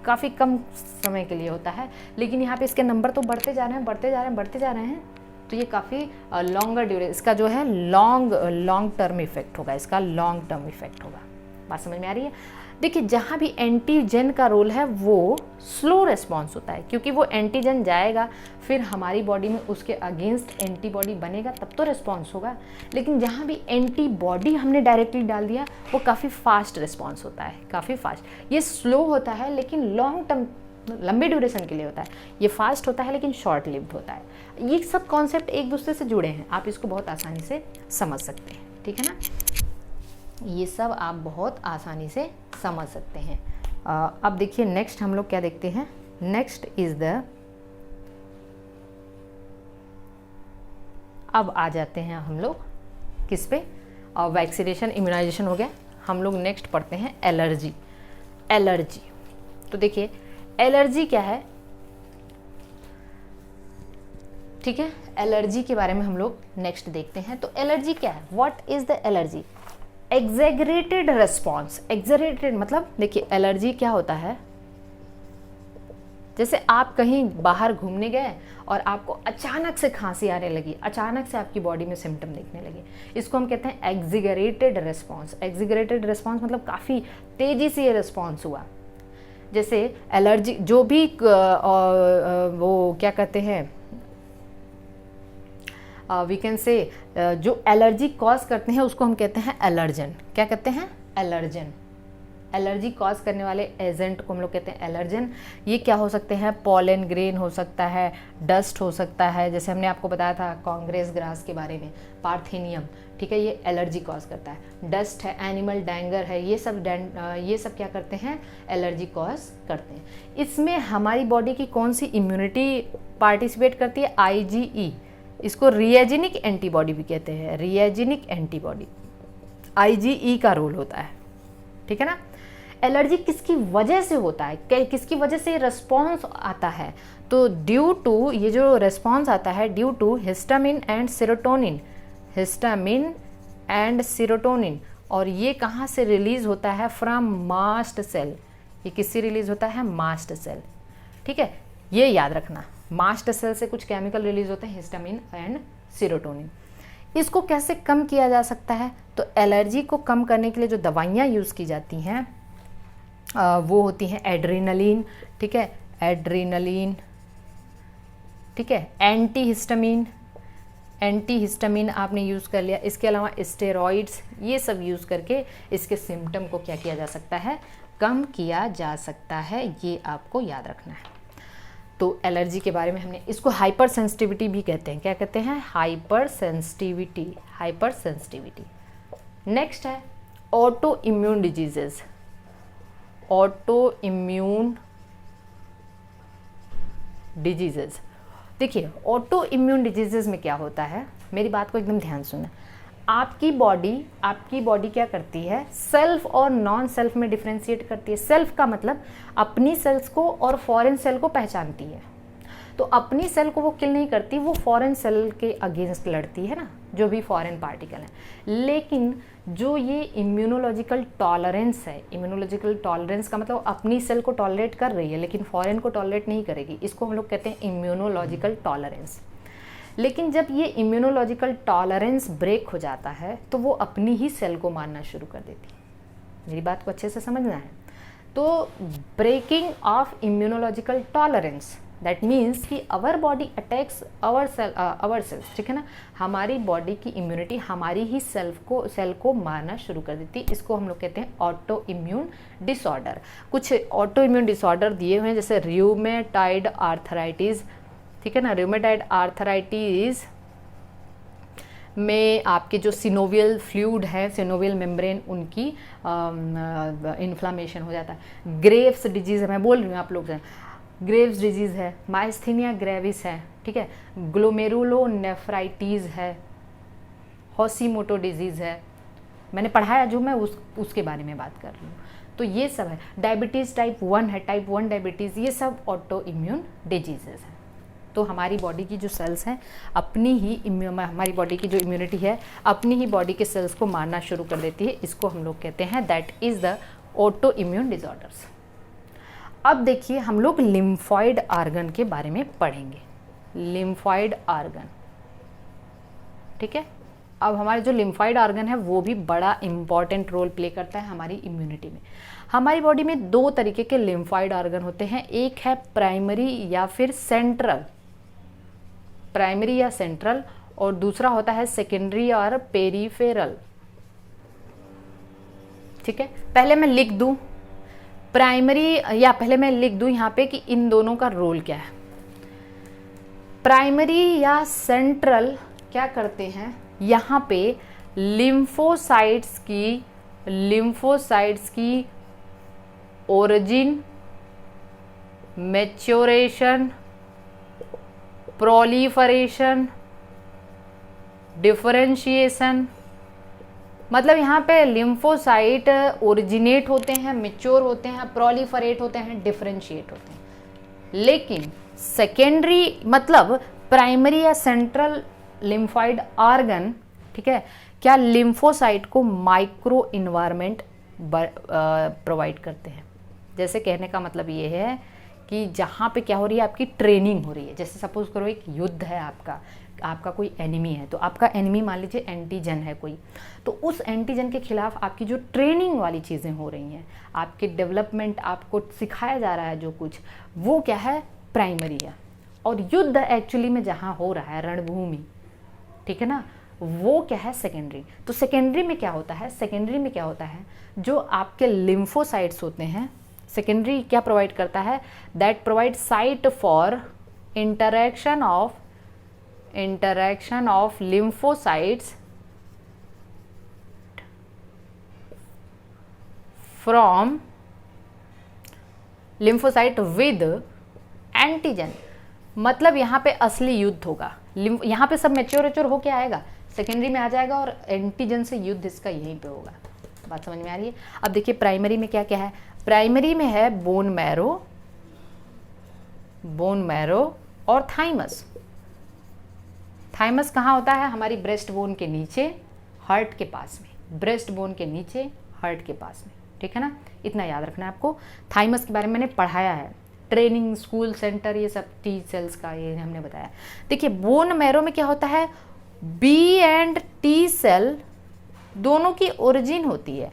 काफ़ी कम समय के लिए होता है, लेकिन यहाँ पे इसके नंबर तो बढ़ते जा रहे हैं। तो ये काफ़ी लॉन्गर ड्यूरेशन, इसका जो है लॉन्ग टर्म इफेक्ट होगा, बात समझ में आ रही है। देखिए जहाँ भी एंटीजन का रोल है वो स्लो रिस्पॉन्स होता है, क्योंकि वो एंटीजन जाएगा फिर हमारी बॉडी में उसके अगेंस्ट एंटीबॉडी बनेगा तब तो रिस्पॉन्स होगा। लेकिन जहाँ भी एंटीबॉडी हमने डायरेक्टली डाल दिया वो काफ़ी फास्ट रिस्पॉन्स होता है, काफ़ी फास्ट। ये स्लो होता है लेकिन लॉन्ग टर्म, लंबे ड्यूरेशन के लिए होता है। ये फास्ट होता है लेकिन शॉर्ट लिव्ड होता है। ये सब कॉन्सेप्ट एक दूसरे से जुड़े हैं, आप इसको बहुत आसानी से समझ सकते हैं, ठीक है ना। ये सब आप बहुत आसानी से समझ सकते हैं। अब देखिए नेक्स्ट हम लोग क्या देखते हैं। नेक्स्ट इज द, अब आ जाते हैं हम लोग किस पे, वैक्सीनेशन इम्यूनाइजेशन हो गया। हम लोग नेक्स्ट पढ़ते हैं एलर्जी। एलर्जी तो देखिए एलर्जी क्या है, ठीक है। एलर्जी के बारे में हम लोग नेक्स्ट देखते हैं। तो एलर्जी क्या है, what is the allergy? Exaggerated response. Exaggerated मतलब देखिए एलर्जी क्या होता है, जैसे आप कहीं बाहर घूमने गए और आपको अचानक से खांसी आने लगी, अचानक से आपकी बॉडी में सिम्टम दिखने लगे, इसको हम कहते हैं एग्जेगरेटेड रिस्पॉन्स। एग्जेगरेटेड रिस्पॉन्स मतलब काफ़ी तेज़ी से ये रिस्पॉन्स हुआ। जैसे एलर्जी जो भी वो क्या कहते हैं, वी कैन से जो एलर्जी कॉज करते हैं उसको हम कहते हैं एलर्जन। क्या कहते हैं? एलर्जन। एलर्जी कॉज करने वाले एजेंट को हम लोग कहते हैं एलर्जन। ये क्या हो सकते हैं? पॉलन ग्रेन हो सकता है, डस्ट हो सकता है, जैसे हमने आपको बताया था कांग्रेस ग्रास के बारे में, पार्थेनियम, ठीक है, ये एलर्जी कॉज करता है। डस्ट है, एनिमल डैंगर है, ये सब क्या करते हैं? एलर्जी कॉज करते हैं। इसमें हमारी बॉडी की कौन सी इम्यूनिटी पार्टिसिपेट करती है? IgE। इसको रिएजेनिक एंटीबॉडी भी कहते हैं, रिएजेनिक एंटीबॉडी। IgE का रोल होता है, ठीक है ना। एलर्जी किसकी वजह से होता है, किसकी वजह से रिस्पॉन्स आता है? तो ड्यू टू, ये जो रिस्पॉन्स आता है due to histamine and serotonin. Histamine and serotonin, और ये कहाँ से रिलीज होता है? From mast cell. ये किससे रिलीज होता है? मास्ट सेल, ठीक है, ये याद रखना। मास्ट सेल से कुछ केमिकल रिलीज होते हैं, हिस्टामिन एंड सेरोटोनिन। इसको कैसे कम किया जा सकता है? तो एलर्जी को कम करने के लिए जो दवाइयाँ यूज़ की जाती हैं वो होती हैं एड्रेनलिन, ठीक है, एड्रेनलिन, ठीक है, एंटीहिस्टामिन। एंटीहिस्टामिन आपने यूज़ कर लिया। इसके अलावा स्टेरॉइड्स, ये सब यूज़ करके इसके सिम्टम को क्या किया जा सकता है? कम किया जा सकता है। ये आपको याद रखना है। तो एलर्जी के बारे में हमने, इसको हाइपर सेंसिटिविटी भी कहते हैं। क्या कहते हैं? Hypersensitivity, hypersensitivity. Next है autoimmune diseases. Autoimmune diseases, देखिए ऑटो इम्यून डिजीजेस में क्या होता है, मेरी बात को एकदम ध्यान सुनना। आपकी बॉडी क्या करती है? सेल्फ और नॉन सेल्फ में डिफ्रेंशिएट करती है। सेल्फ का मतलब अपनी सेल्स को और फॉरेन सेल को पहचानती है। तो अपनी सेल को वो किल नहीं करती, वो फॉरेन सेल के अगेंस्ट लड़ती है ना, जो भी फॉरेन पार्टिकल है। लेकिन जो ये इम्यूनोलॉजिकल टॉलरेंस है, इम्यूनोलॉजिकल टॉलरेंस का मतलब अपनी सेल को टॉलरेट कर रही है लेकिन फॉरेन को टॉलरेट नहीं करेगी, इसको हम लोग कहते हैं इम्यूनोलॉजिकल टॉलरेंस। लेकिन जब ये इम्यूनोलॉजिकल टॉलरेंस ब्रेक हो जाता है तो वो अपनी ही सेल को मारना शुरू कर देती है। मेरी बात को अच्छे से समझना है। तो breaking of immunological tolerance, that means कि our body attacks our cells, ठीक है ना। हमारी बॉडी की इम्यूनिटी हमारी ही सेल को मारना शुरू कर देती है। इसको हम लोग कहते हैं ऑटो इम्यून डिसऑर्डर। कुछ ऑटो इम्यून डिसऑर्डर दिए हुए हैं, जैसे र्यूमेटॉइड आर्थराइटिस, ठीक है ना। र्यूमेटॉइड आर्थराइटिस में आपके जो सिनोवियल फ्लूइड है, सिनोवियल मेम्ब्रेन, उनकी इन्फ्लामेशन हो जाता है। ग्रेव्स डिजीज़ है, मैं बोल रही हूँ आप लोग, ग्रेव्स डिजीज़ है, माइस्थीनिया ग्रेविस है, ठीक है, ग्लोमेरुलोनेफ्राइटिस है, होशिमोटो डिजीज़ है, मैंने पढ़ाया जो मैं उसके बारे में बात कर रही हूँ। तो ये सब है। डायबिटीज़ टाइप 1 है, टाइप 1 डायबिटीज़, ये सब ऑटो इम्यून डिजीजेज हैं। तो हमारी बॉडी की जो सेल्स हैं अपनी ही हमारी बॉडी की जो इम्यूनिटी है अपनी ही बॉडी के सेल्स को मारना शुरू कर देती है। इसको हम लोग कहते हैं that is the auto immune disorders. अब देखिए हम लोग लिम्फॉइड आर्गन के बारे में पढ़ेंगे। लिम्फॉइड आर्गन, ठीक है, अब हमारे जो लिम्फाइड ऑर्गन है वो भी बड़ा इंपॉर्टेंट रोल प्ले करता है हमारी इम्यूनिटी में। हमारी बॉडी में दो तरीके के लिम्फाइड ऑर्गन होते हैं, एक है प्राइमरी या फिर सेंट्रल, प्राइमरी या सेंट्रल, और दूसरा होता है सेकेंडरी और पेरीफेरल। ठीक है, पहले मैं लिख दूं प्राइमरी, या पहले मैं लिख दूं यहाँ पे कि इन दोनों का रोल क्या है। प्राइमरी या सेंट्रल क्या करते हैं, यहाँ पे लिम्फोसाइट्स की ओरिजिन, मैच्योरेशन, प्रोलीफरेशन, डिफरेंशिएशन, मतलब यहाँ पे लिम्फोसाइट ओरिजिनेट होते हैं, मैच्योर होते हैं, प्रोलीफरेट होते हैं, डिफरेंशिएट होते हैं। लेकिन सेकेंडरी मतलब प्राइमरी या सेंट्रल लिम्फाइड ऑर्गन, ठीक है, क्या लिम्फोसाइट को माइक्रो इन्वायरमेंट प्रोवाइड करते हैं। जैसे कहने का मतलब ये है कि जहाँ पे क्या हो रही है, आपकी ट्रेनिंग हो रही है। जैसे सपोज करो एक युद्ध है, आपका कोई एनिमी है, तो आपका एनिमी मान लीजिए एंटीजन है कोई, तो उस एंटीजन के खिलाफ आपकी जो ट्रेनिंग वाली चीज़ें हो रही हैं, आपके डेवलपमेंट, आपको सिखाया जा रहा है जो कुछ, वो क्या है, प्राइमरी है। और युद्ध एक्चुअली में जहाँ हो रहा है, रणभूमि, ठीक है ना, वो क्या है, सेकेंडरी। तो सेकेंडरी में क्या होता है, सेकेंडरी में क्या होता है, जो आपके लिम्फोसाइट्स होते हैं, सेकेंडरी क्या प्रोवाइड करता है, that provide site for interaction of lymphocytes from lymphocyte with antigen. मतलब यहाँ पे असली युद्ध होगा, यहाँ पे सब मैच्योर होके आएगा, सेकेंडरी में आ जाएगा और एंटीजन से युद्ध इसका यहीं पे होगा। बात समझ में आ रही है। अब देखिए प्राइमरी में क्या क्या है, प्राइमरी में है बोन मैरो और थाइमस। थाइमस कहाँ होता है, हमारी ब्रेस्ट बोन के नीचे, हार्ट के पास में, ब्रेस्ट बोन के नीचे, हार्ट के पास में, ठीक है ना, इतना याद रखना है आपको। थाइमस के बारे में मैंने पढ़ाया है, ट्रेनिंग, स्कूल, सेंटर, ये सब टी सेल्स का ये हमने बताया। देखिए बोन मैरो में क्या होता है, बी एंड टी सेल दोनों की ओरिजिन होती है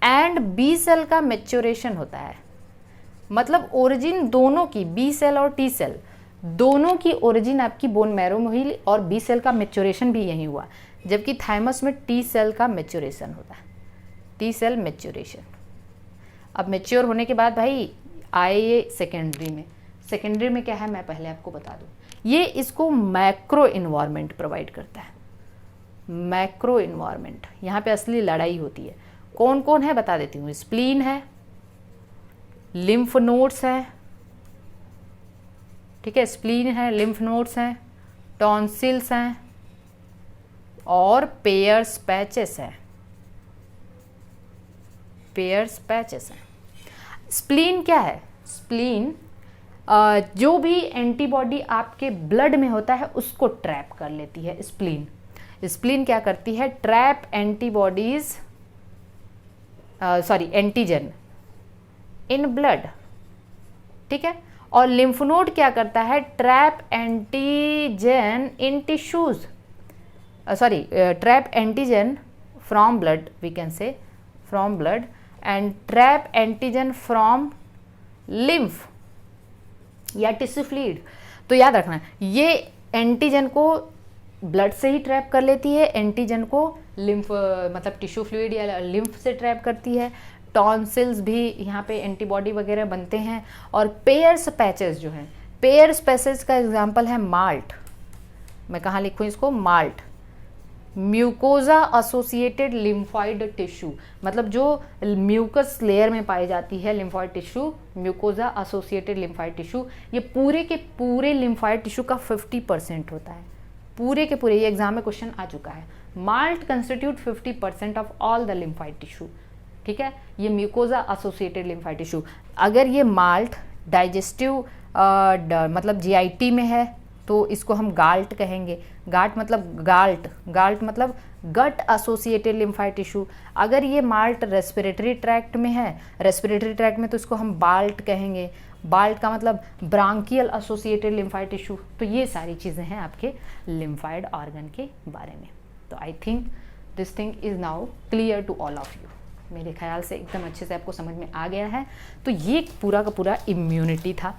एंड बी सेल का मैच्योरेशन होता है। मतलब ओरिजिन दोनों की, बी सेल और टी सेल दोनों की ओरिजिन आपकी बोन मैरो में हुई और बी सेल का मैच्योरेशन भी यही हुआ, जबकि थाइमस में टी सेल का मैच्योरेशन होता है, टी सेल मैच्योरेशन। अब मैच्योर होने के बाद भाई आए ये सेकेंडरी में। सेकेंडरी में क्या है मैं पहले आपको बता दूं, ये इसको मैक्रो इन्वायरमेंट प्रोवाइड करता है। मैक्रो इन्वायरमेंट, यहाँ पे असली लड़ाई होती है। कौन कौन है बता देती हूँ, स्प्लीन है, लिम्फ नोड्स है, ठीक है, स्प्लीन है, लिम्फ नोड्स हैं, टॉन्सिल्स हैं और पेयर्स पैचेस हैं, पेयर्स पैचेस हैं। स्प्लीन क्या है, स्प्लीन जो भी एंटीबॉडी आपके ब्लड में होता है उसको ट्रैप कर लेती है। स्प्लीन क्या करती है, trap antibodies, antigen in blood, ठीक है। और लिम्फ नोड क्या करता है, trap antigen in tissues, trap antigen from blood, we can say from blood, and trap antigen from lymph या टिश्यू फ्लूइड। तो याद रखना ये एंटीजन को ब्लड से ही ट्रैप कर लेती है, एंटीजन को लिम्फ मतलब टिश्यू फ्लूइड या लिम्फ से ट्रैप करती है। टॉन्सिल्स भी यहाँ पे एंटीबॉडी वगैरह बनते हैं। और पेयर्स पैचेस जो हैं, पेयर्स पैचेस का एग्जांपल है माल्ट। मैं कहाँ लिखूँ इसको, malt, mucosa associated lymphoid tissue, मतलब जो म्यूकस लेयर में पाई जाती है lymphoid tissue, mucosa associated lymphoid tissue, ये पूरे के पूरे लिम्फॉइड टिश्यू का 50% होता है, पूरे के पूरे। ये एग्जाम में क्वेश्चन आ चुका है। Malt constitute 50% of all the lymphoid tissue, ठीक है, ये म्यूकोजा एसोसिएटेड लिम्फॉइड टिश्यू। अगर ये माल्ट डाइजेस्टिव मतलब जीआईटी में है तो इसको हम गाल्ट कहेंगे। गाल्ट मतलब गट एसोसिएटेड लिम्फॉइड टिश्यू। अगर ये माल्ट रेस्पिरेटरी ट्रैक्ट में है, रेस्पिरेटरी ट्रैक्ट में, तो इसको हम बाल्ट कहेंगे। बाल्ट का मतलब ब्रांकियल एसोसिएटेड लिम्फॉइड टिश्यू। तो ये सारी चीज़ें हैं आपके लिम्फॉइड ऑर्गन के बारे में। तो I think this thing is now clear to all of you. मेरे ख्याल से एकदम अच्छे से आपको समझ में आ गया है। तो ये पूरा का पूरा इम्यूनिटी था।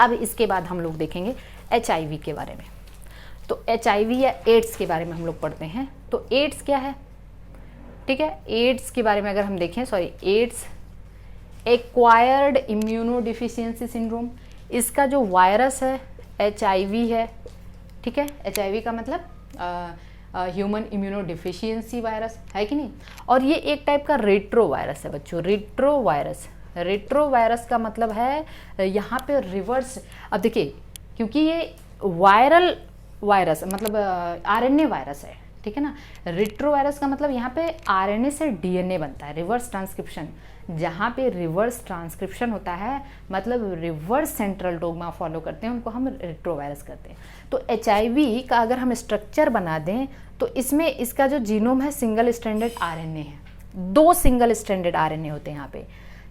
अब इसके बाद हम लोग देखेंगे HIV के बारे में। तो HIV या एड्स के बारे में हम लोग पढ़ते हैं। तो एड्स क्या है, ठीक है, एड्स के बारे में अगर हम देखें, एड्स एक्वायर्ड इम्यूनोडिफिशियंसी सिंड्रोम, इसका जो वायरस है HIV है, ठीक है, HIV का मतलब ह्यूमन इम्यूनोडिफिशियंसी वायरस है कि नहीं। और ये एक टाइप का रेट्रो वायरस है बच्चों, रेट्रो वायरस। रेट्रो वायरस का मतलब है यहाँ पे रिवर्स। अब देखिए, क्योंकि ये वायरल वायरस मतलब RNA वायरस है, ठीक है ना। रेट्रो वायरस का मतलब यहाँ पे RNA से DNA बनता है, रिवर्स ट्रांसक्रिप्शन। जहाँ पे रिवर्स ट्रांसक्रिप्शन होता है मतलब रिवर्स सेंट्रल डोग्मा फॉलो करते हैं, उनको हम रेट्रो वायरस कहते हैं। तो HIV का अगर हम स्ट्रक्चर बना दें तो इसमें इसका जो जीनोम है सिंगल स्ट्रैंडेड RNA है। 2 सिंगल स्ट्रैंडेड RNA होते हैं यहाँ पे।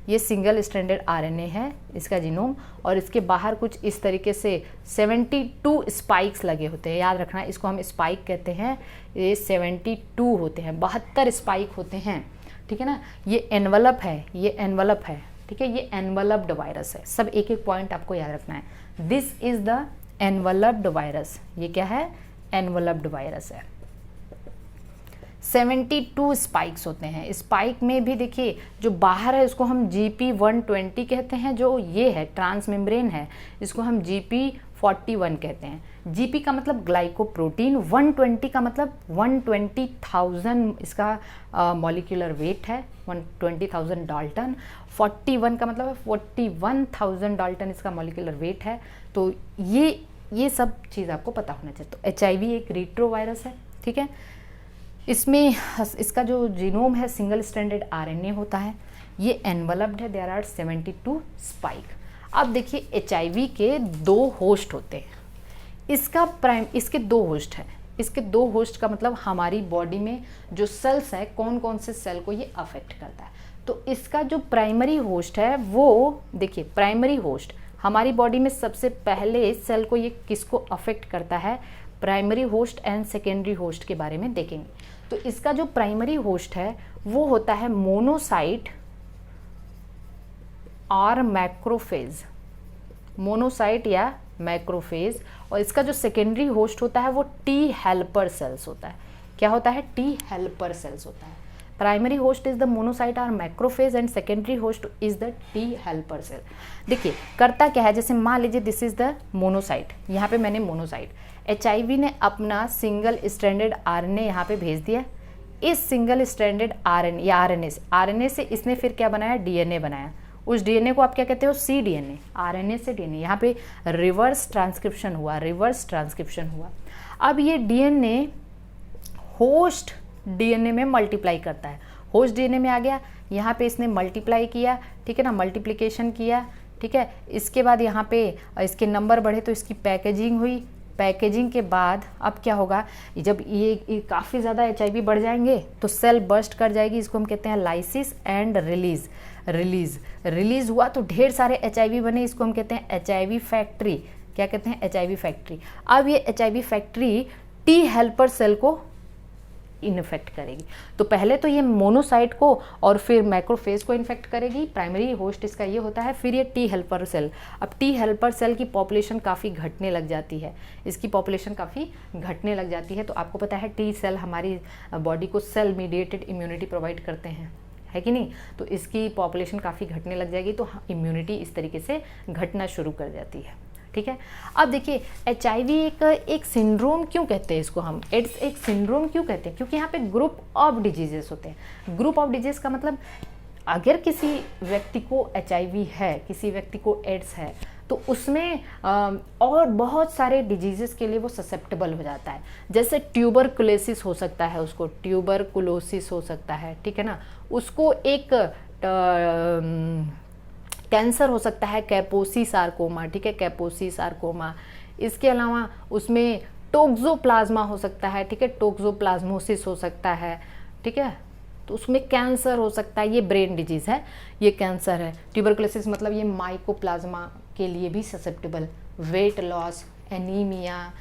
ये सिंगल स्ट्रैंडेड RNA है इसका जीनोम, और इसके बाहर कुछ इस तरीके से 72 स्पाइक्स लगे होते हैं। याद रखना, इसको हम स्पाइक कहते हैं। ये 72 होते हैं, 72 स्पाइक होते हैं, ठीक है ना। ये एनवलप है, ये एनवलप है, ठीक है, ये एनवलप्ड वायरस है। सब एक एक पॉइंट आपको याद रखना है। This is the enveloped virus. ये क्या है, एनवलप्ड वायरस है। 72 स्पाइक्स होते हैं। स्पाइक में भी देखिए जो बाहर है उसको हम GP120 कहते हैं, जो ये है ट्रांस मेम्ब्रेन है इसको हम GP41 कहते हैं। GP का मतलब ग्लाइकोप्रोटीन, 120 का मतलब 120,000 इसका मॉलिक्यूलर वेट है, 120,000 डाल्टन। 41 का मतलब 41,000 डाल्टन इसका मॉलिक्यूलर वेट है। तो ये सब चीज़ आपको पता होना चाहिए। तो HIV एक रेट्रो वायरस है, ठीक है। इसमें इसका जो जीनोम है सिंगल स्ट्रैंडेड RNA होता है। ये एनवलप्ड है, देयर आर 72 स्पाइक। अब देखिए HIV के 2 होस्ट होते हैं। इसके 2 होस्ट हैं। इसके 2 होस्ट का मतलब हमारी बॉडी में जो सेल्स है कौन कौन से सेल को ये अफेक्ट करता है। तो इसका जो प्राइमरी होस्ट है वो देखिए, प्राइमरी होस्ट हमारी बॉडी में सबसे पहले सेल को ये किसको अफेक्ट करता है, primary host and secondary host के बारे में देखेंगे। तो इसका जो प्राइमरी होस्ट है वो होता है मोनोसाइट और मैक्रोफेज, मोनोसाइट या मैक्रोफेज। और इसका जो सेकेंडरी होस्ट होता है वो T हेल्पर सेल्स होता है। क्या होता है, T हेल्पर सेल्स होता है। Primary host is the monocyte और macrophage and secondary host is the T helper cell. देखिए करता क्या है, जैसे मान लीजिए दिस इज द मोनोसाइट, यहाँ पे मैंने मोनोसाइट, HIV ने अपना सिंगल स्ट्रैंडेड RNA यहाँ पे भेज दिया। इस सिंगल स्ट्रैंडेड RNA या RNA से इसने फिर क्या बनाया, DNA बनाया। उस DNA को आप क्या कहते हो, cDNA। RNA से DNA, यहाँ पे रिवर्स ट्रांसक्रिप्शन हुआ, रिवर्स ट्रांसक्रिप्शन हुआ। अब ये DNA होस्ट DNA में मल्टीप्लाई करता है। होस्ट DNA में आ गया, यहाँ पे इसने मल्टीप्लाई किया, ठीक है ना, मल्टीप्लिकेशन किया, ठीक है। इसके बाद यहाँ पे इसके नंबर बढ़े तो इसकी पैकेजिंग हुई। पैकेजिंग के बाद अब क्या होगा, जब ये काफ़ी ज़्यादा HIV बढ़ जाएंगे तो सेल बर्स्ट कर जाएगी। इसको हम कहते हैं लाइसिस एंड रिलीज हुआ तो ढेर सारे HIV बने। इसको हम कहते हैं HIV फैक्ट्री। क्या कहते हैं, HIV फैक्ट्री। अब ये HIV factory T helper cell को इन्फेक्ट करेगी। तो पहले तो ये मोनोसाइट को और फिर मैक्रोफेज को इन्फेक्ट करेगी। प्राइमरी होस्ट इसका ये होता है। फिर ये T हेल्पर सेल। अब T हेल्पर सेल की पॉपुलेशन काफ़ी घटने लग जाती है, इसकी पॉपुलेशन काफ़ी घटने लग जाती है। तो आपको पता है T सेल हमारी बॉडी को सेल मीडिएटेड इम्यूनिटी प्रोवाइड करते हैं, है कि नहीं। तो इसकी पॉपुलेशन काफ़ी घटने लग जाएगी तो इम्यूनिटी इस तरीके से घटना शुरू कर जाती है, ठीक है। अब देखिए HIV एक सिंड्रोम क्यों कहते हैं इसको हम, एड्स एक सिंड्रोम क्यों कहते हैं, क्योंकि यहाँ पे ग्रुप ऑफ डिजीजेस होते हैं। ग्रुप ऑफ डिजीज का मतलब अगर किसी व्यक्ति को HIV है, किसी व्यक्ति को एड्स है, तो उसमें और बहुत सारे डिजीजेस के लिए वो ससेप्टेबल हो जाता है। जैसे ट्यूबरकुलोसिस हो सकता है, उसको ट्यूबरकुलोसिस हो सकता है, ठीक है ना। उसको एक कैंसर हो सकता है, कैपोसी सार्कोमा, ठीक है, कैपोसी सार्कोमा। इसके अलावा उसमें टोक्सोप्लाज्मा हो सकता है, ठीक है, टोक्सोप्लाज्मोसिस हो सकता है, ठीक है। तो उसमें कैंसर हो सकता है, ये ब्रेन डिजीज़ है, ये कैंसर है। ट्यूबरकुलोसिस मतलब ये माइकोप्लाज्मा के लिए भी ससेप्टेबल। वेट लॉस, एनीमिया,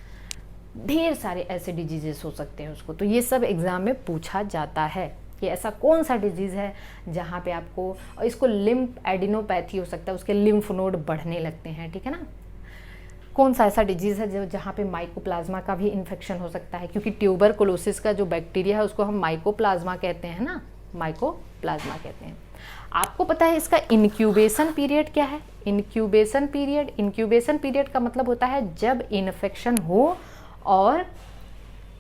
ढेर सारे ऐसे डिजीजेस हो सकते हैं उसको। तो ये सब एग्ज़ाम में पूछा जाता है कि ऐसा कौन सा डिजीज़ है जहाँ पे आपको, और इसको लिम्फ एडिनोपैथी हो सकता है, उसके लिम्फ नोड बढ़ने लगते हैं, ठीक है ना। कौन सा ऐसा डिजीज़ है जो जहाँ पे माइकोप्लाज्मा का भी इन्फेक्शन हो सकता है, क्योंकि ट्यूबरकुलोसिस का जो बैक्टीरिया है उसको हम माइकोप्लाज्मा कहते हैं ना, माइकोप्लाज्मा कहते हैं। आपको पता है इसका इनक्यूबेशन पीरियड क्या है? इनक्यूबेशन पीरियड का मतलब होता है जब इन्फेक्शन हो और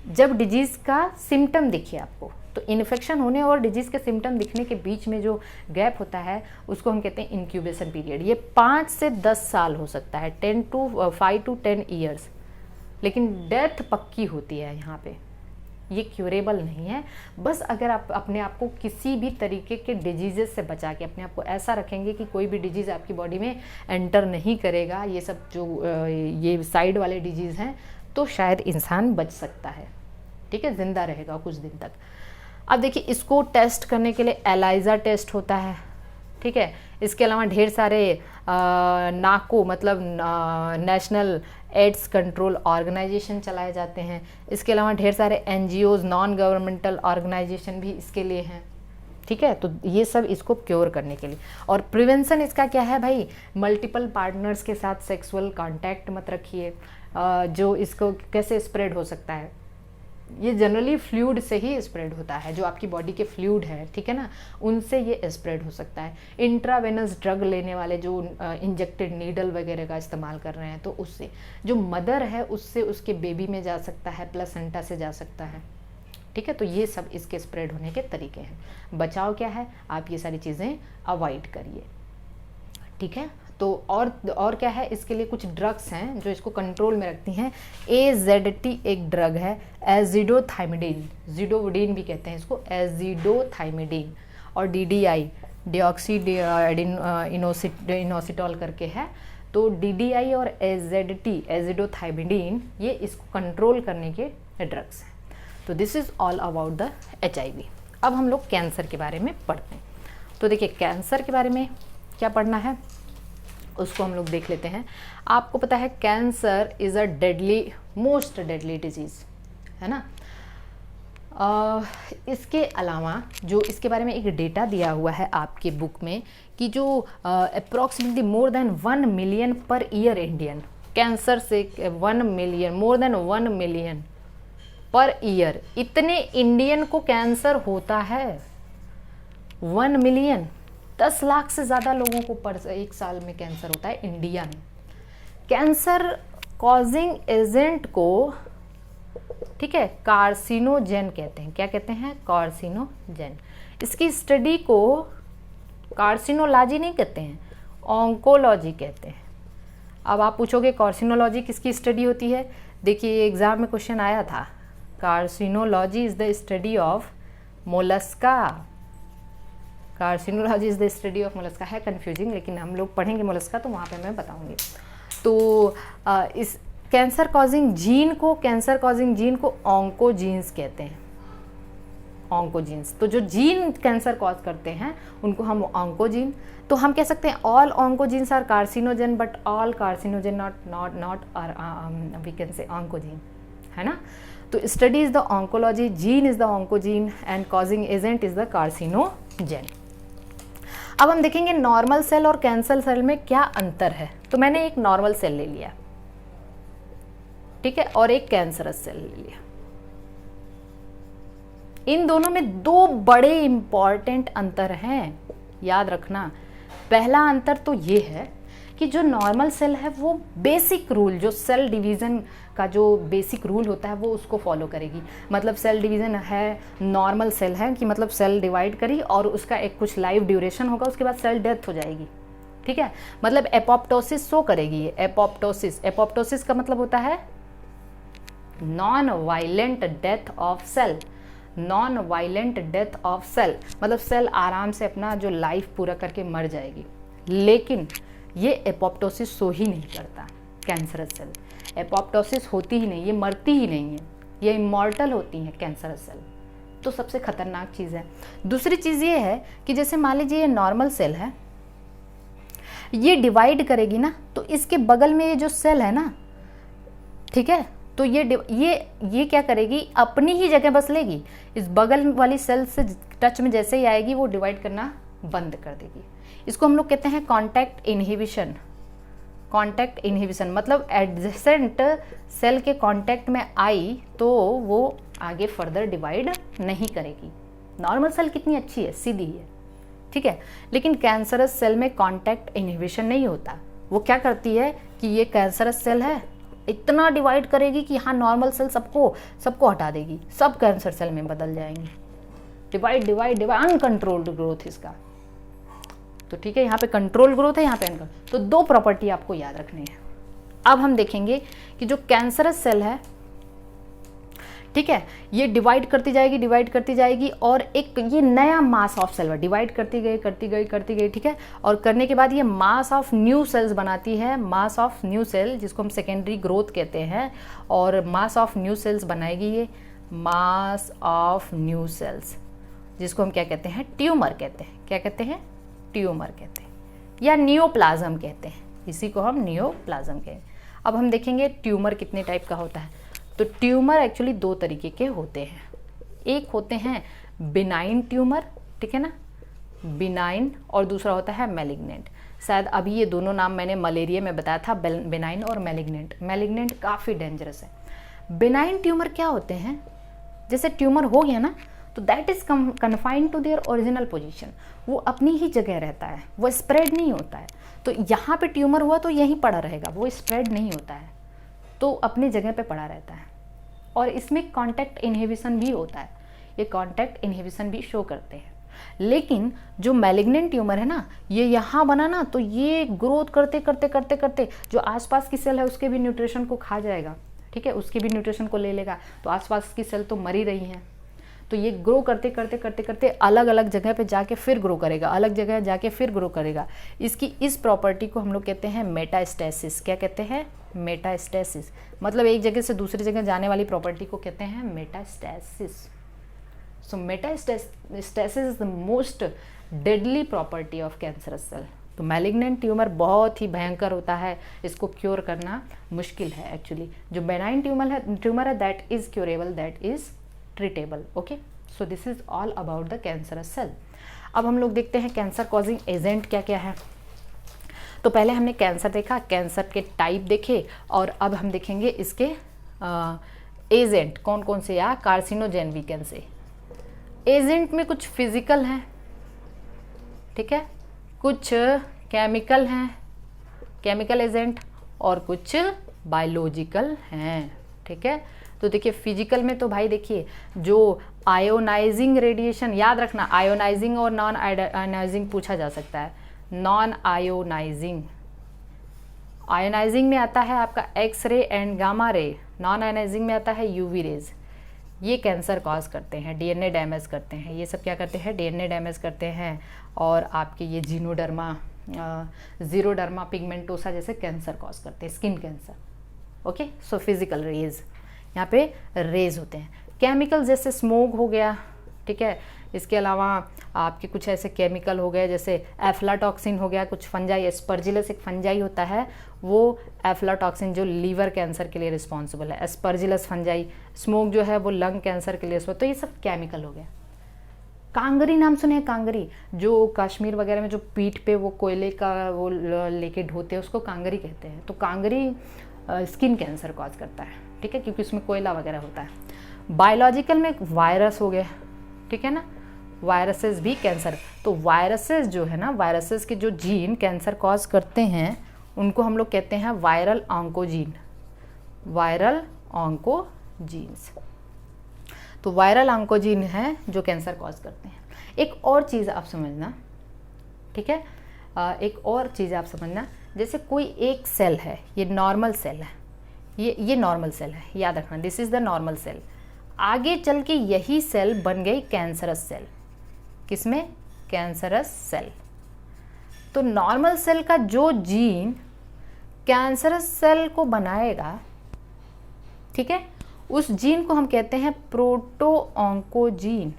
जब डिजीज़ का सिम्टम दिखे आपको। तो इन्फेक्शन होने और डिजीज़ के सिम्टम दिखने के बीच में जो गैप होता है उसको हम कहते हैं इनक्यूबेशन पीरियड। ये 5 से 10 साल हो सकता है, 5 to 10 ईयर्स। लेकिन डेथ पक्की होती है यहाँ पे, ये क्यूरेबल नहीं है। बस अगर आप अपने आप को किसी भी तरीके के डिजीज़ से बचा के अपने आप को ऐसा रखेंगे कि कोई भी डिजीज़ आपकी बॉडी में एंटर नहीं करेगा, ये सब जो ये साइड वाले डिजीज़ हैं, तो शायद इंसान बच सकता है, ठीक है, ज़िंदा रहेगा कुछ दिन तक। अब देखिए, इसको टेस्ट करने के लिए एलाइजा टेस्ट होता है, ठीक है। इसके अलावा ढेर सारे नाको मतलब नेशनल एड्स कंट्रोल ऑर्गेनाइजेशन चलाए जाते हैं। इसके अलावा ढेर सारे एनजीओज, नॉन गवर्नमेंटल ऑर्गेनाइजेशन भी इसके लिए हैं, ठीक है। तो ये सब इसको क्योर करने के लिए। और प्रिवेंशन इसका क्या है भाई? मल्टीपल पार्टनर्स के साथ सेक्सुअल कांटेक्ट मत रखिए। जो इसको कैसे स्प्रेड हो सकता है? ये जनरली फ्लूइड से ही स्प्रेड होता है, जो आपकी बॉडी के फ्लूइड है, ठीक है ना, उनसे ये स्प्रेड हो सकता है। इंट्रावेनस ड्रग लेने वाले जो इंजेक्टेड नीडल वगैरह का इस्तेमाल कर रहे हैं, तो उससे जो मदर है उससे उसके बेबी में जा सकता है, प्लेसेंटा से जा सकता है, ठीक है। तो ये सब इसके स्प्रेड होने के तरीके हैं। बचाव क्या है? आप ये सारी चीज़ें अवॉइड करिए, ठीक है। तो और क्या है? इसके लिए कुछ ड्रग्स हैं जो इसको कंट्रोल में रखती हैं। AZT एक ड्रग है, एजिडोथाइमिडीन, जिडोवुडीन भी कहते हैं इसको, एजिडोथाइमिडीन। और DDI, डिऑक्सी इनोसिटॉल करके है। तो DDI और AZT, एजिडोथाइमिडीन, ये इसको कंट्रोल करने के ड्रग्स हैं। तो this is all about the HIV। अब हम लोग कैंसर के बारे में पढ़ते हैं। तो देखिए, कैंसर के बारे में क्या पढ़ना है उसको हम लोग देख लेते हैं। आपको पता है cancer is a most deadly disease, है ना। इसके अलावा जो इसके बारे में एक डेटा दिया हुआ है आपके बुक में कि जो approximately more than 1 million per year Indian cancer से 1 million, more than 1 million per year, इतने इंडियन को कैंसर होता है। 1 मिलियन, 10 लाख से ज़्यादा लोगों को पर एक साल में कैंसर होता है इंडिया में। कैंसर कॉजिंग एजेंट को, ठीक है, कार्सिनोजेन कहते हैं। क्या कहते हैं? कार्सिनोजेन। इसकी स्टडी को कार्सिनोलॉजी नहीं कहते हैं, ऑन्कोलॉजी कहते हैं। अब आप पूछोगे कार्सिनोलॉजी किसकी स्टडी होती है? देखिए, एग्जाम में क्वेश्चन आया था, carcinology is the study of mollusca. Carcinology is the study of mollusca. है कंफ्यूजिंग, लेकिन हम लोग पढ़ेंगे मोलस्का तो वहाँ पे मैं बताऊंगी। तो इस कैंसर कॉजिंग जीन को ऑन्कोजीन्स कहते हैं, ऑन्कोजीन्स। तो जो जीन कैंसर कॉज करते हैं उनको हम ऑन्कोजीन। तो हम कह सकते हैं all oncogenes are carcinogen, but all carcinogen not we can say oncogene, है ना। तो study is the oncology, gene is the oncogene and causing agent is the carcinogen. अब हम देखेंगे नॉर्मल सेल और कैंसर सेल में क्या अंतर है। तो मैंने एक नॉर्मल सेल ले लिया, ठीक है, और एक कैंसरस सेल ले लिया। इन दोनों में 2 बड़े इंपॉर्टेंट अंतर हैं, याद रखना। पहला अंतर तो ये है कि जो नॉर्मल सेल है वो बेसिक रूल, जो सेल डिवीज़न का जो बेसिक रूल होता है वो उसको फॉलो करेगी। मतलब सेल डिवीज़न है, नॉर्मल सेल है कि मतलब सेल डिवाइड करी और उसका एक कुछ लाइफ ड्यूरेशन होगा, उसके बाद सेल डेथ हो जाएगी, ठीक है। मतलब एपोप्टोसिस शो करेगी ये। एपोप्टोसिस का मतलब होता है non violent death of cell. Non violent death of cell मतलब सेल आराम से अपना जो लाइफ पूरा करके मर जाएगी। लेकिन ये एपोप्टोसिस शो ही नहीं करता कैंसरस सेल। एपोप्टोसिस होती ही नहीं, ये मरती ही नहीं है, ये इमॉर्टल होती हैं कैंसरस सेल। तो सबसे खतरनाक चीज़ है। दूसरी चीज़ ये है कि जैसे मान लीजिए ये नॉर्मल सेल है, ये डिवाइड करेगी ना, तो इसके बगल में ये जो सेल है ना, ठीक है, तो ये क्या करेगी, अपनी ही जगह बस लेगी, इस बगल वाली सेल से टच में जैसे ही आएगी वो डिवाइड करना बंद कर देगी। इसको हम लोग कहते हैं कॉन्टैक्ट इनहिबिशन। कॉन्टैक्ट इनहिबिशन मतलब एडजेसेंट सेल के कॉन्टैक्ट में आई तो वो आगे फर्दर डिवाइड नहीं करेगी। नॉर्मल सेल कितनी अच्छी है, सीधी है, ठीक है, लेकिन कैंसरस सेल में कॉन्टैक्ट इनहिबिशन नहीं होता। वो क्या करती है कि ये कैंसरस सेल है, इतना डिवाइड करेगी कि हाँ नॉर्मल सेल सबको हटा देगी, सब कैंसर सेल में बदल जाएंगी। Divide divide divide, uncontrolled growth इसका। तो ठीक है, यहाँ पे कंट्रोल ग्रोथ है, यहाँ पे अनकंट्रोल। तो दो प्रॉपर्टी आपको याद रखनी है। अब हम देखेंगे कि जो कैंसरस सेल है, ठीक है, ये डिवाइड करती जाएगी और एक ये नया मास ऑफ सेल डिवाइड करती गई, ठीक है, और करने के बाद ये मास ऑफ न्यू सेल्स बनाती है, मास ऑफ न्यू सेल जिसको हम सेकेंडरी ग्रोथ कहते हैं। और मास ऑफ न्यू सेल्स बनाएगी ये मास ऑफ न्यू सेल्स, जिसको हम क्या कहते हैं, ट्यूमर कहते हैं। क्या कहते हैं, ट्यूमर कहते हैं या नियोप्लाज्म कहते हैं, इसी को हम नियोप्लाज्म कहते हैं। अब हम देखेंगे ट्यूमर कितने टाइप का होता है। तो ट्यूमर एक्चुअली दो तरीके के होते हैं। एक होते हैं बिनाइन ट्यूमर, ठीक है ना, बिनाइन, और दूसरा होता है मैलिग्नेंट। शायद अभी ये दोनों नाम मैंने मलेरिया में बताया था, बिनाइन और मैलिग्नेंट। मैलिग्नेंट काफ़ी डेंजरस है। बिनाइन ट्यूमर क्या होते हैं, जैसे ट्यूमर हो गया ना तो that is confined to their original position, वो अपनी ही जगह रहता है, वो स्प्रेड नहीं होता है। तो यहाँ पे ट्यूमर हुआ तो यहीं पड़ा रहेगा, वो स्प्रेड नहीं होता है, तो अपनी जगह पे पड़ा रहता है। और इसमें कॉन्टैक्ट इनहिबिशन भी होता है, ये कॉन्टैक्ट इनहिबिशन भी शो करते हैं। लेकिन जो मैलिग्नेंट ट्यूमर है ना, ये यहाँ बना ना तो ये ग्रोथ करते जो आसपास की सेल है उसके भी न्यूट्रिशन को खा जाएगा, ठीक है, उसके भी न्यूट्रिशन को ले लेगा। तो आसपास की सेल तो मर ही रही हैं, तो ये ग्रो करते अलग अलग जगह पे जाके फिर ग्रो करेगा, अलग जगह जाके फिर ग्रो करेगा। इसकी इस प्रॉपर्टी को हम लोग कहते हैं मेटास्टेसिस। क्या कहते हैं, मेटास्टेसिस, मतलब एक जगह से दूसरी जगह जाने वाली प्रॉपर्टी को कहते हैं metastasis. So metastasis is the most deadly property of cancerous cell. तो मैलिग्नेंट ट्यूमर बहुत ही भयंकर होता है, इसको क्योर करना मुश्किल है एक्चुअली। जो बेनाइन ट्यूमर है that is curable, that is treatable. Okay, so this is all about the cancerous cell. अब हम लोग देखते हैं कैंसर कॉजिंग एजेंट क्या क्या है। तो पहले हमने कैंसर देखा, कैंसर के टाइप देखे, और अब हम देखेंगे इसके एजेंट कौन कौन से, या carcinogen we can say. Agent में कुछ फिजिकल हैं, ठीक है, कुछ केमिकल हैं, केमिकल एजेंट, और कुछ बायोलॉजिकल हैं, ठीक है। तो देखिए फिजिकल में तो भाई देखिए जो आयोनाइजिंग रेडिएशन, याद रखना आयोनाइजिंग और नॉन आयोनाइजिंग पूछा जा सकता है। नॉन आयोनाइजिंग, आयोनाइजिंग में आता है आपका X ray and gamma ray, non ionising में आता है यूवी रेज। ये कैंसर कॉज करते हैं, डीएनए डैमेज करते हैं, ये सब क्या करते हैं, डीएनए डैमेज करते हैं। और आपके ये जीरोडर्मा पिगमेंटोसा जैसे कैंसर कॉज करते हैं, skin cancer. Okay, so physical rays, यहाँ पे रेज होते हैं। केमिकल जैसे स्मोक हो गया, ठीक है, इसके अलावा आपके कुछ ऐसे केमिकल हो गए जैसे एफ्लाटॉक्सिन हो गया, कुछ फंजाई, एस्परजिलस एक फंजाई होता है, वो एफ्लाटॉक्सिन जो लीवर कैंसर के लिए रिस्पॉन्सिबल है, एस्परजिलस फंजाई। स्मोक जो है वो लंग कैंसर के लिए, तो ये सब केमिकल हो गया। कांगरी नाम सुने हैं, कांगरी जो कश्मीर वगैरह में जो पीठ पे वो कोयले का वो लेके ढोते हैं उसको कांगरी कहते हैं। तो कांगरी स्किन कैंसर कॉज करता है, ठीक है, क्योंकि उसमें कोयला वगैरह होता है। बायोलॉजिकल में वायरस हो गए, ठीक है ना, वायरसेस भी कैंसर। तो वायरसेस जो है ना, वायरसेस के जो जीन कैंसर कॉज करते हैं उनको हम लोग कहते हैं वायरल ऑन्कोजीन, वायरल ऑन्कोजीन्स। तो वायरल ऑन्कोजीन है जो कैंसर कॉज करते हैं। एक और चीज़ आप समझना, ठीक है, एक और चीज़ आप समझना, जैसे कोई एक सेल है, ये नॉर्मल सेल है, ये नॉर्मल सेल है, याद रखना this is the normal cell. आगे चल के यही सेल बन गई कैंसरस सेल। किसमें, कैंसरस सेल। तो नॉर्मल सेल का जो जीन कैंसरस सेल को बनाएगा, ठीक है, उस जीन को हम कहते हैं प्रोटो ऑन्कोजीन।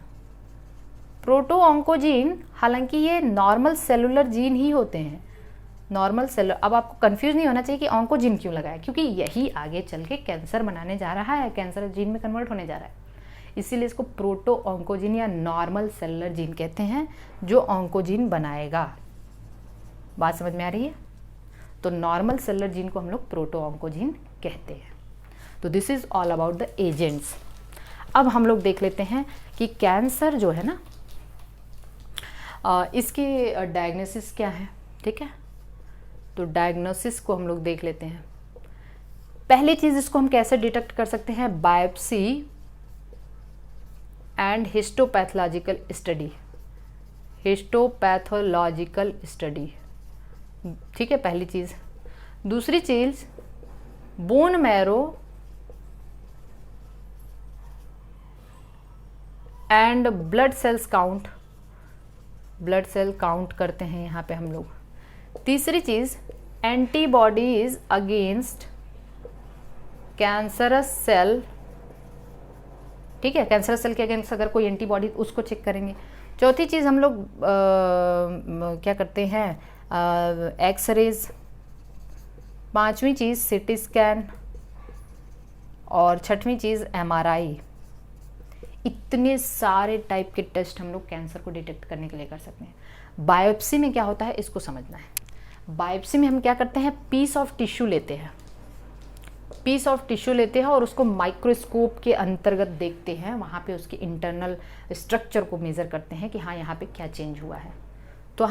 प्रोटो ऑन्कोजीन, हालांकि ये नॉर्मल सेलुलर जीन ही होते हैं, नॉर्मल सेलर, अब आपको कंफ्यूज नहीं होना चाहिए कि ऑन्कोजीन क्यों लगाया, क्योंकि यही आगे चल के कैंसर बनाने जा रहा है, कैंसर जीन में कन्वर्ट होने जा रहा है। इसीलिए इसको प्रोटो ऑन्कोजीन या नॉर्मल सेलुलर जीन कहते हैं, जो ऑन्कोजीन बनाएगा। बात समझ में आ रही है? तो नॉर्मल सेलुलर जीन को हम लोग प्रोटो ऑन्कोजीन कहते हैं। तो this is all about the agents. अब हम लोग देख लेते हैं कि कैंसर जो है ना, इसकी डायग्नोसिस क्या है। ठीक है, तो डायग्नोसिस को हम लोग देख लेते हैं। पहली चीज, इसको हम कैसे डिटेक्ट कर सकते हैं? Biopsy and histopathological study. Histopathological study, ठीक है, पहली चीज। दूसरी चीज, bone marrow and blood cells count, blood cell count करते हैं यहाँ पे हम लोग। तीसरी चीज, एंटीबॉडीज अगेंस्ट कैंसरस सेल, ठीक है, कैंसरस सेल के अगेंस्ट अगर कोई एंटीबॉडी, उसको चेक करेंगे। चौथी चीज हम लोग क्या करते हैं? एक्सरेज। पांचवी चीज सीटी स्कैन, और छठवीं चीज एमआरआई। इतने सारे टाइप के टेस्ट हम लोग कैंसर को डिटेक्ट करने के लिए कर सकते हैं। बायोप्सी में क्या होता है इसको समझना है। बायोप्सी में हम क्या करते हैं? पीस ऑफ टिश्यू लेते हैं, पीस ऑफ टिश्यू लेते हैं और उसको माइक्रोस्कोप के अंतर्गत देखते हैं। वहाँ पे उसके इंटरनल स्ट्रक्चर को मेज़र करते हैं कि हाँ यहाँ पे क्या चेंज हुआ है। तो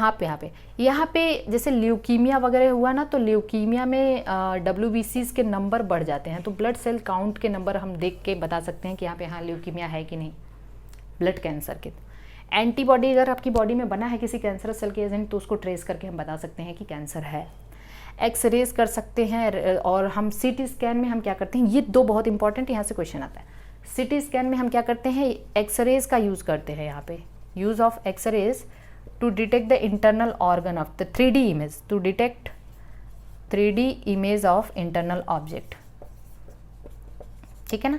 यहाँ पे जैसे ल्यूकीमिया वगैरह हुआ ना, तो ल्यूकीमिया में WBCs के नंबर बढ़ जाते हैं, तो ब्लड सेल काउंट के नंबर हम देख के बता सकते हैं कि यहाँ पे हाँ ल्यूकीमिया है कि नहीं, ब्लड कैंसर के। एंटीबॉडी अगर आपकी बॉडी में बना है किसी कैंसरस सेल के एजेंट, तो उसको ट्रेस करके हम बता सकते हैं कि कैंसर है। एक्सरेज कर सकते हैं, और हम सीटी स्कैन में हम क्या करते हैं, ये दो बहुत इंपॉर्टेंट यहाँ से क्वेश्चन आता है। सीटी स्कैन में हम क्या करते हैं? एक्सरेज का यूज़ करते हैं यहाँ पे, use of X rays to detect the internal organ of the 3D image, to detect 3D image of internal object। ठीक है ना,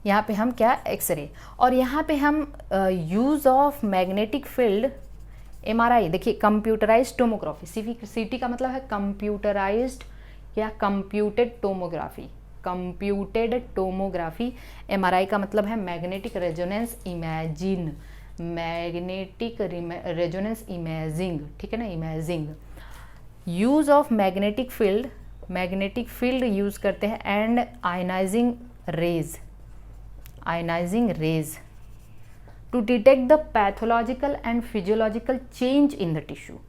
यहाँ पे हम क्या, एक्सरे। और यहाँ पे हम use of magnetic field, MRI। देखिए, कंप्यूटराइज्ड टोमोग्राफी, CT का मतलब है कंप्यूटराइज्ड या computed tomography, computed tomography. MRI का मतलब है magnetic resonance imaging, magnetic resonance imaging, ठीक है ना, imaging. Use of magnetic field, magnetic field use करते हैं, and ionising rays, ionising rays to detect the pathological and physiological change in the tissue.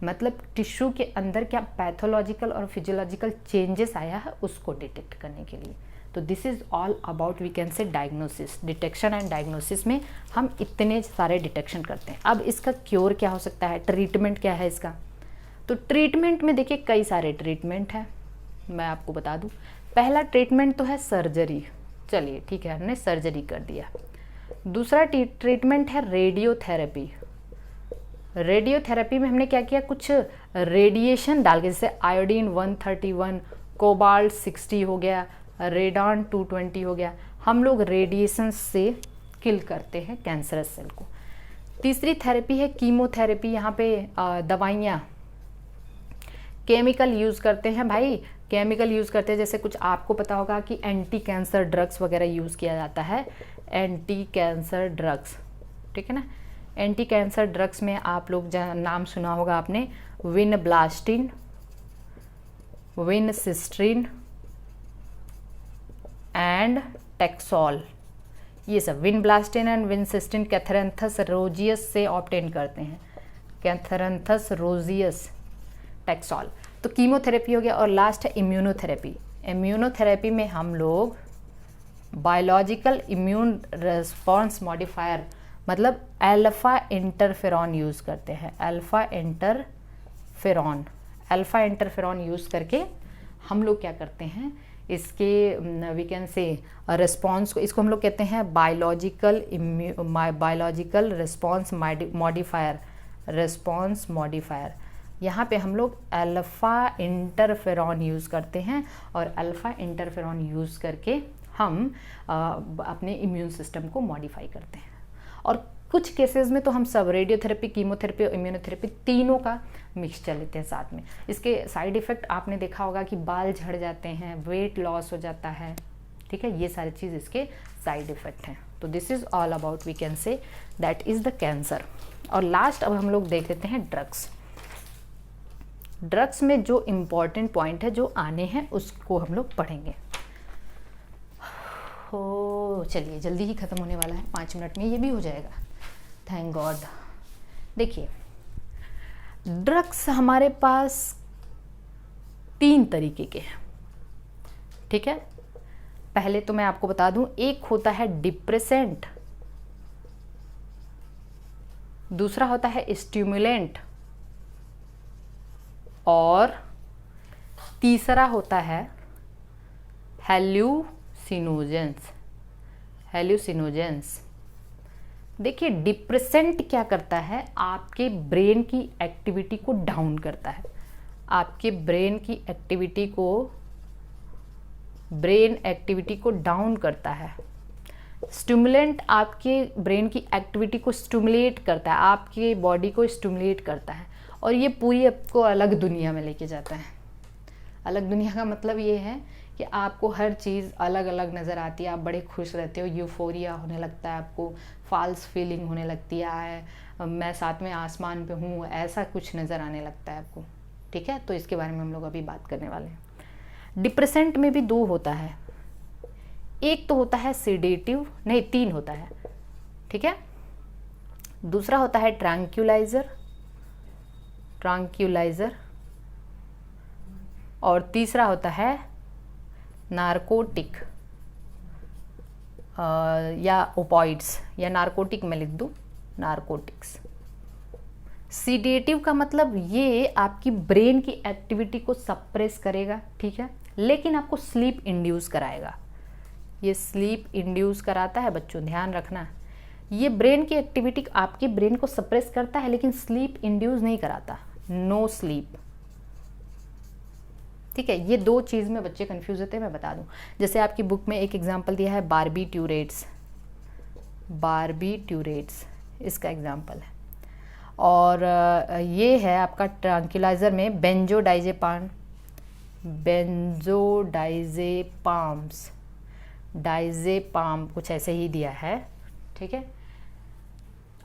मतलब tissue के अंदर क्या पैथोलॉजिकल और फिजियोलॉजिकल चेंजेस आया है, उसको डिटेक्ट करने के लिए। तो this is all about we can say diagnosis, detection and diagnosis में हम इतने सारे डिटेक्शन करते हैं। अब इसका क्योर क्या हो सकता है, ट्रीटमेंट क्या है इसका? तो ट्रीटमेंट में देखिए कई सारे ट्रीटमेंट हैं, मैं आपको बता दूं। पहला ट्रीटमेंट तो है सर्जरी, चलिए ठीक है, हमने सर्जरी कर दिया। दूसरा ट्रीटमेंट है रेडियोथेरेपी। रेडियोथेरेपी में हमने क्या किया, कुछ रेडिएशन डाल के, जैसे आयोडीन 131, कोबाल्ट 60 हो गया, रेडॉन 220 हो गया, हम लोग रेडिएशन से किल करते हैं कैंसरस सेल को। तीसरी थेरेपी है कीमोथेरेपी। यहाँ पे दवाइयाँ, केमिकल यूज़ करते हैं भाई, केमिकल यूज़ करते हैं। जैसे कुछ आपको पता होगा कि एंटी कैंसर ड्रग्स वगैरह यूज़ किया जाता है, एंटी कैंसर ड्रग्स, ठीक है ना। एंटी कैंसर ड्रग्स में आप लोग नाम सुना होगा आपने, विनब्लास्टिन, विनसिस्ट्रीन एंड टेक्सोल। ये सब विनब्लास्टिन एंड विनसिस्टिन कैथरेंथस रोजियस से ऑब्टेन करते हैं, कैथरेंथस रोजियस, टेक्सोल। तो कीमोथेरेपी हो गया। और लास्ट है इम्यूनोथेरेपी। इम्यूनोथेरेपी में हम लोग बायोलॉजिकल इम्यून रिस्पॉन्स मॉडिफायर, मतलब अल्फा इंटरफेरॉन यूज़ करते हैं। अल्फा इंटरफेरॉन यूज़ करके हम लोग क्या करते हैं, इसके वी कैन से रिस्पॉन्स को, इसको हम लोग कहते हैं बायोलॉजिकल रिस्पॉन्स मॉडिफायर। यहाँ पे हम लोग अल्फ़ा इंटरफेरॉन यूज़ करते हैं, और अल्फ़ा इंटरफेरॉन यूज़ करके हम अपने इम्यून सिस्टम को मॉडिफाई करते हैं। और कुछ केसेस में तो हम सब रेडियोथेरेपी, कीमोथेरेपी और इम्यूनोथेरेपी तीनों का मिक्सचर लेते हैं साथ में। इसके साइड इफ़ेक्ट आपने देखा होगा कि बाल झड़ जाते हैं, वेट लॉस हो जाता है, ठीक है, ये सारी चीज़ इसके साइड इफ़ेक्ट हैं। तो this is all about we can say that is the cancer. और लास्ट अब हम लोग देख लेते हैं ड्रग्स। ड्रग्स में जो इम्पॉर्टेंट पॉइंट है जो आने हैं उसको हम लोग पढ़ेंगे। हो चलिए, जल्दी ही ख़त्म होने वाला है, 5 मिनट में ये भी हो जाएगा, थैंक गॉड। देखिए, ड्रग्स हमारे पास 3 तरीके के हैं, ठीक है। पहले तो मैं आपको बता दूं, एक होता है डिप्रेसेंट, दूसरा होता है स्टिमुलेंट, और तीसरा होता है हेल्यूसिनोजेंस। देखिए, डिप्रेसेंट क्या करता है, आपके ब्रेन की एक्टिविटी को डाउन करता है, आपके ब्रेन एक्टिविटी को डाउन करता है। स्टिमुलेंट आपके ब्रेन की एक्टिविटी को स्टिमुलेट करता है, आपके बॉडी को स्टिमुलेट करता है, और ये पूरी आपको अलग दुनिया में लेके जाता है। अलग दुनिया का मतलब ये है कि आपको हर चीज़ अलग अलग नज़र आती है, आप बड़े खुश रहते हो, यूफोरिया होने लगता है, आपको फॉल्स फीलिंग होने लगती है, मैं 7वें आसमान पे हूँ, ऐसा कुछ नज़र आने लगता है आपको, ठीक है। तो इसके बारे में हम लोग अभी बात करने वाले हैं। डिप्रेसेंट में भी 2 होता है, एक तो होता है सीडेटिव, नहीं 3 होता है, ठीक है। दूसरा होता है ट्रैंक्यूलाइजर, और तीसरा होता है नार्कोटिक या ओपॉइड्स, या नार्कोटिक में लिख दूँ, नार्कोटिक्स। सीडेटिव का मतलब ये आपकी ब्रेन की एक्टिविटी को सप्रेस करेगा, ठीक है, लेकिन आपको स्लीप इंड्यूस कराएगा। ये स्लीप इंड्यूस कराता है बच्चों, ध्यान रखना। ये ब्रेन की एक्टिविटी आपके ब्रेन को सप्रेस करता है, लेकिन स्लीप इंड्यूस नहीं कराता, नो स्लीप, ठीक है। ये 2 चीज़ में बच्चे कंफ्यूज होते हैं, मैं बता दूं। जैसे आपकी बुक में एक एग्जांपल दिया है बारबीट्यूरेट्स, इसका एग्जांपल है। और ये है आपका ट्रैंक्विलाइजर में बेंजोडाइजेपाम, डाइजेपाम कुछ ऐसे ही दिया है, ठीक है।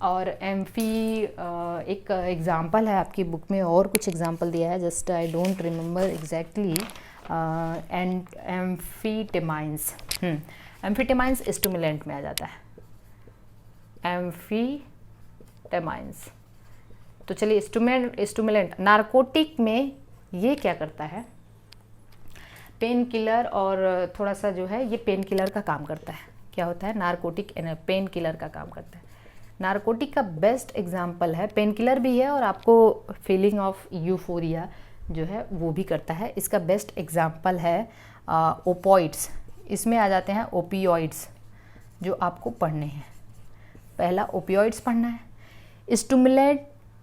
और एक एग्जांपल है आपकी बुक में, और कुछ एग्जांपल दिया है, just I don't remember exactly, and amphetamines stimulant में आ जाता है, एम्फीटेमाइंस। तो चलिए, स्टिमुलेंट नार्कोटिक में ये क्या करता है, पेन किलर, और थोड़ा सा जो है ये पेन किलर का काम करता है। क्या होता है, नार्कोटिक पेन किलर का काम करता है। नार्कोटिक का बेस्ट एग्जाम्पल है, पेन किलर भी है और आपको फीलिंग ऑफ यूफोरिया जो है वो भी करता है। इसका बेस्ट एग्जाम्पल है ओपॉइड्स, इसमें आ जाते हैं ओपियोइड्स जो आपको पढ़ने हैं। पहला ओपियोइड्स पढ़ना है।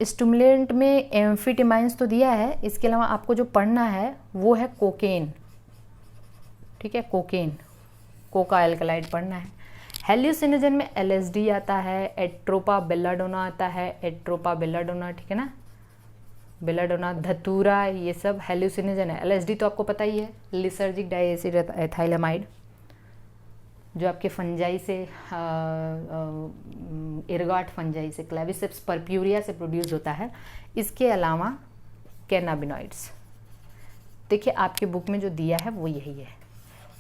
स्टिमुलेंट में एम्फीटेमाइंस तो दिया है, इसके अलावा आपको जो पढ़ना है वो है कोकेन, ठीक है, कोका एल्कलाइड पढ़ना है। हेल्यूसिनोजन में LSD आता है, एट्रोपा बेलाडोना आता है, ठीक है ना, बेलाडोना, धतूरा, ये सब हेल्यूसिनोजन है। LSD तो आपको पता ही है, लिसर्जिक डाइएसिड एथाइलामाइड, जो आपके फंजाई से इरगाट फंजाई से, क्लेविसेप्स परप्यूरिया से प्रोड्यूस होता है। इसके अलावा कैनाबिनॉइड्स, देखिए आपके बुक में जो दिया है वो यही है,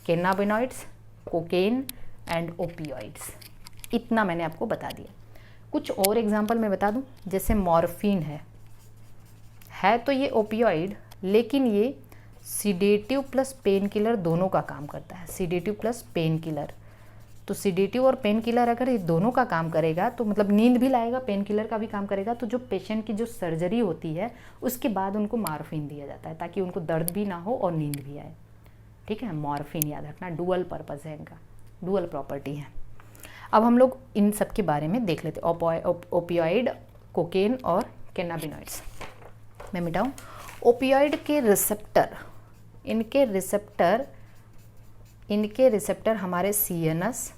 कैनाबिनॉइड्स, कोकेन एंड ओपियोइड्स। इतना मैंने आपको बता दिया। कुछ और एग्जांपल मैं बता दूं, जैसे मॉर्फिन है तो ये ओपियोइड, लेकिन ये सीडेटिव प्लस पेन किलर दोनों का काम करता है। सीडेटिव प्लस पेन किलर, तो सीडेटिव और पेन किलर अगर ये दोनों का काम करेगा तो मतलब नींद भी लाएगा, पेन किलर का भी काम करेगा। तो जो पेशेंट की जो सर्जरी होती है उसके बाद उनको मॉर्फिन दिया जाता है, ताकि उनको दर्द भी ना हो और नींद भी आए, ठीक है। मॉर्फिन याद रखना, डुअल पर्पज़ है, इनका डुअल प्रॉपर्टी है। अब हम लोग इन सब के बारे में देख लेते हैं, ओपियोइड, कोकेन और कैनाबिनॉइड्स। मैं मिटाऊँ, ओपियोइड के रिसेप्टर, इनके रिसेप्टर हमारे CNS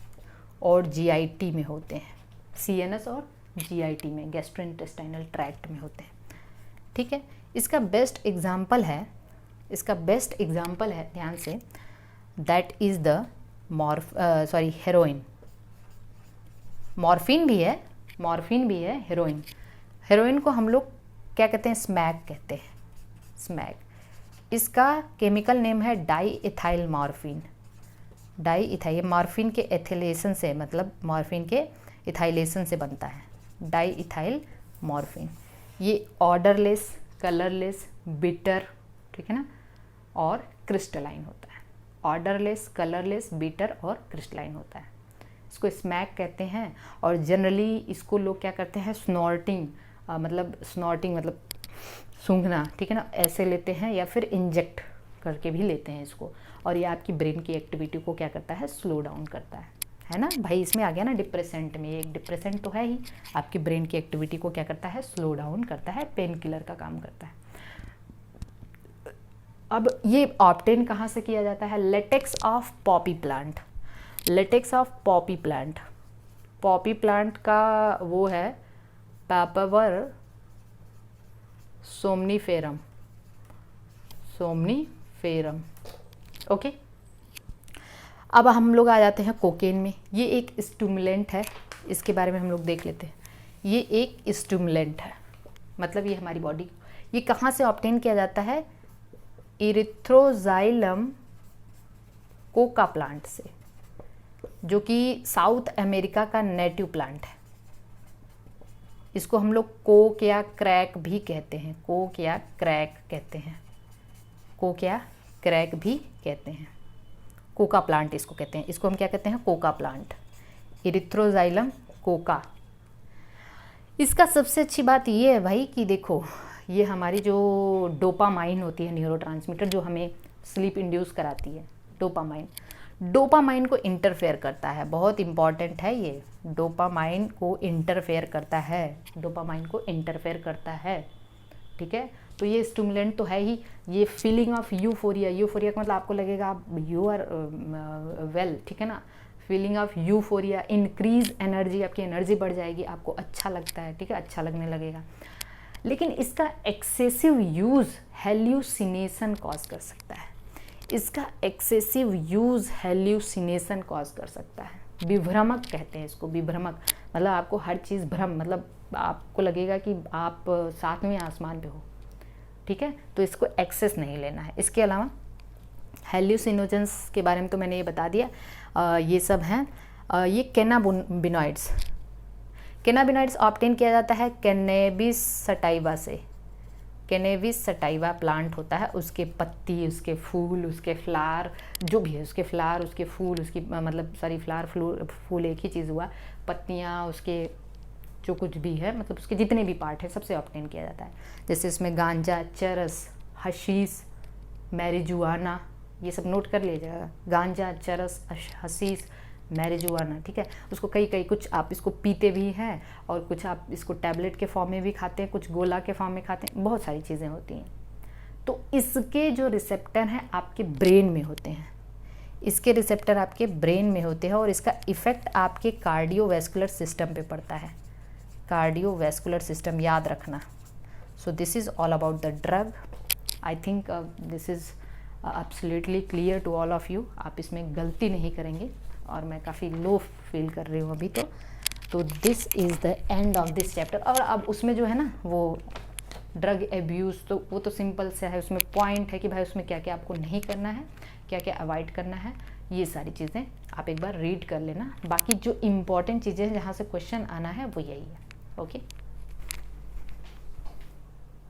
और GIT में होते हैं, CNS और GIT में, गैस्ट्रोइंटेस्टाइनल ट्रैक्ट में होते हैं, ठीक है। इसका बेस्ट एग्जाम्पल है, ध्यान से, that is the heroin. Morphine भी है, हेरोइन को हम लोग क्या कहते हैं, स्मैक कहते हैं, स्मैक। इसका केमिकल नेम है डाई इथाइल मॉर्फिन। ये मॉर्फिन के एथिलेशन से, मतलब मॉर्फिन के इथाइलेशन से बनता है, डाई इथाइल मॉर्फिन। ये ऑर्डरलेस, कलरलेस, बिटर, ठीक है ना, और क्रिस्टलाइन होता है। ऑर्डरलेस, कलरलेस, बिटर और क्रिस्टलाइन होता है। इसको स्मैक कहते हैं। और जनरली इसको लोग क्या करते हैं, स्नॉर्टिंग मतलब सूंघना, ठीक है ना, ऐसे लेते हैं, या फिर इंजेक्ट करके भी लेते हैं इसको। और ये आपकी ब्रेन की एक्टिविटी को क्या करता है, स्लो डाउन करता है ना भाई। इसमें आ गया ना डिप्रेसेंट में, ये एक डिप्रेसेंट तो है ही, आपकी ब्रेन की एक्टिविटी को क्या करता है, स्लो डाउन करता है, पेन किलर का काम करता है। अब ये ऑब्टेन कहाँ से किया जाता है, latex of Poppy plant. Poppy plant का वो है पापावर सोमनीफेरम, ओके। अब हम लोग आ जाते हैं कोकेन में। ये एक स्टिमुलेंट है, इसके बारे में हम लोग देख लेते हैं। ये एक स्टिमुलेंट है, मतलब ये हमारी बॉडी, ये कहाँ से ऑब्टेन किया जाता है, इरिथ्रोजाइलम कोका प्लांट से, जो कि साउथ अमेरिका का नेटिव प्लांट है। इसको हम लोग कोक या क्रैक भी कहते हैं, कोका प्लांट इसको कहते हैं। इसको हम क्या कहते हैं, कोका प्लांट, इरिथ्रोजाइलम कोका। इसका सबसे अच्छी बात ये है भाई कि देखो, ये हमारी जो डोपामाइन होती है, न्यूरोट्रांसमीटर जो हमें स्लीप इंड्यूस कराती है, डोपामाइन को इंटरफेयर करता है। बहुत इंपॉर्टेंट है ये, डोपामाइन को इंटरफेयर करता है, ठीक है। तो ये स्टिमुलेंट तो है ही। ये फीलिंग ऑफ यूफोरिया का मतलब आपको लगेगा आप यू आर वेल, ठीक है ना। Feeling of euphoria, increase energy, आपकी एनर्जी बढ़ जाएगी, आपको अच्छा लगता है, ठीक है, अच्छा लगने लगेगा। लेकिन इसका एक्सेसिव यूज़ हेल्यूसिनेशन कॉज कर सकता है। विभ्रमक कहते हैं इसको, मतलब आपको हर चीज़ मतलब आपको लगेगा कि आप 7वें आसमान पे हो, ठीक है। तो इसको एक्सेस नहीं लेना है। इसके अलावा हेल्यूसिनोजेंस के बारे में तो मैंने ये बता दिया, ये सब हैं। ये कैनाबिनॉइड्स ऑब्टेन किया जाता है कैनेबिस सटाइवा से। कैनेबिस सटाइवा प्लांट होता है, उसके पत्ती, उसके फूल, उसके फ्लावर, जो भी है, उसके फ्लावर, उसके फूल, उसकी मतलब सारी फूल एक ही चीज़ हुआ, पत्तियाँ, उसके जो कुछ भी है, मतलब उसके जितने भी पार्ट है सबसे ऑब्टेन किया जाता है। जैसे इसमें गांजा, चरस, हशीश, मैरिजुआना, ये सब नोट कर लीजिएगा। गांजा, चरस, हशीश, मैरिजुआना, ठीक है। उसको कई कुछ आप इसको पीते भी हैं, और कुछ आप इसको टैबलेट के फॉर्म में भी खाते हैं, कुछ गोला के फॉर्म में खाते हैं, बहुत सारी चीज़ें होती हैं। तो इसके जो रिसेप्टर हैं आपके ब्रेन में होते हैं, और इसका इफ़ेक्ट आपके कार्डियोवैस्कुलर सिस्टम पे पड़ता है। कार्डियोवैस्कुलर सिस्टम याद रखना। So this is all about the drug. I think this is absolutely clear to all of you. आप इसमें गलती नहीं करेंगे, और मैं काफ़ी लो फील कर रही हूँ अभी तो this is the end of this chapter. और अब उसमें जो है ना वो ड्रग एब्यूज़, तो वो तो सिंपल से है, उसमें पॉइंट है कि भाई उसमें क्या क्या आपको नहीं करना है, क्या क्या अवॉइड करना है, ये सारी चीज़ें आप एक बार रीड कर लेना। बाकी जो इम्पॉर्टेंट चीज़ें जहाँ से क्वेश्चन आना है वो यही है, ओके।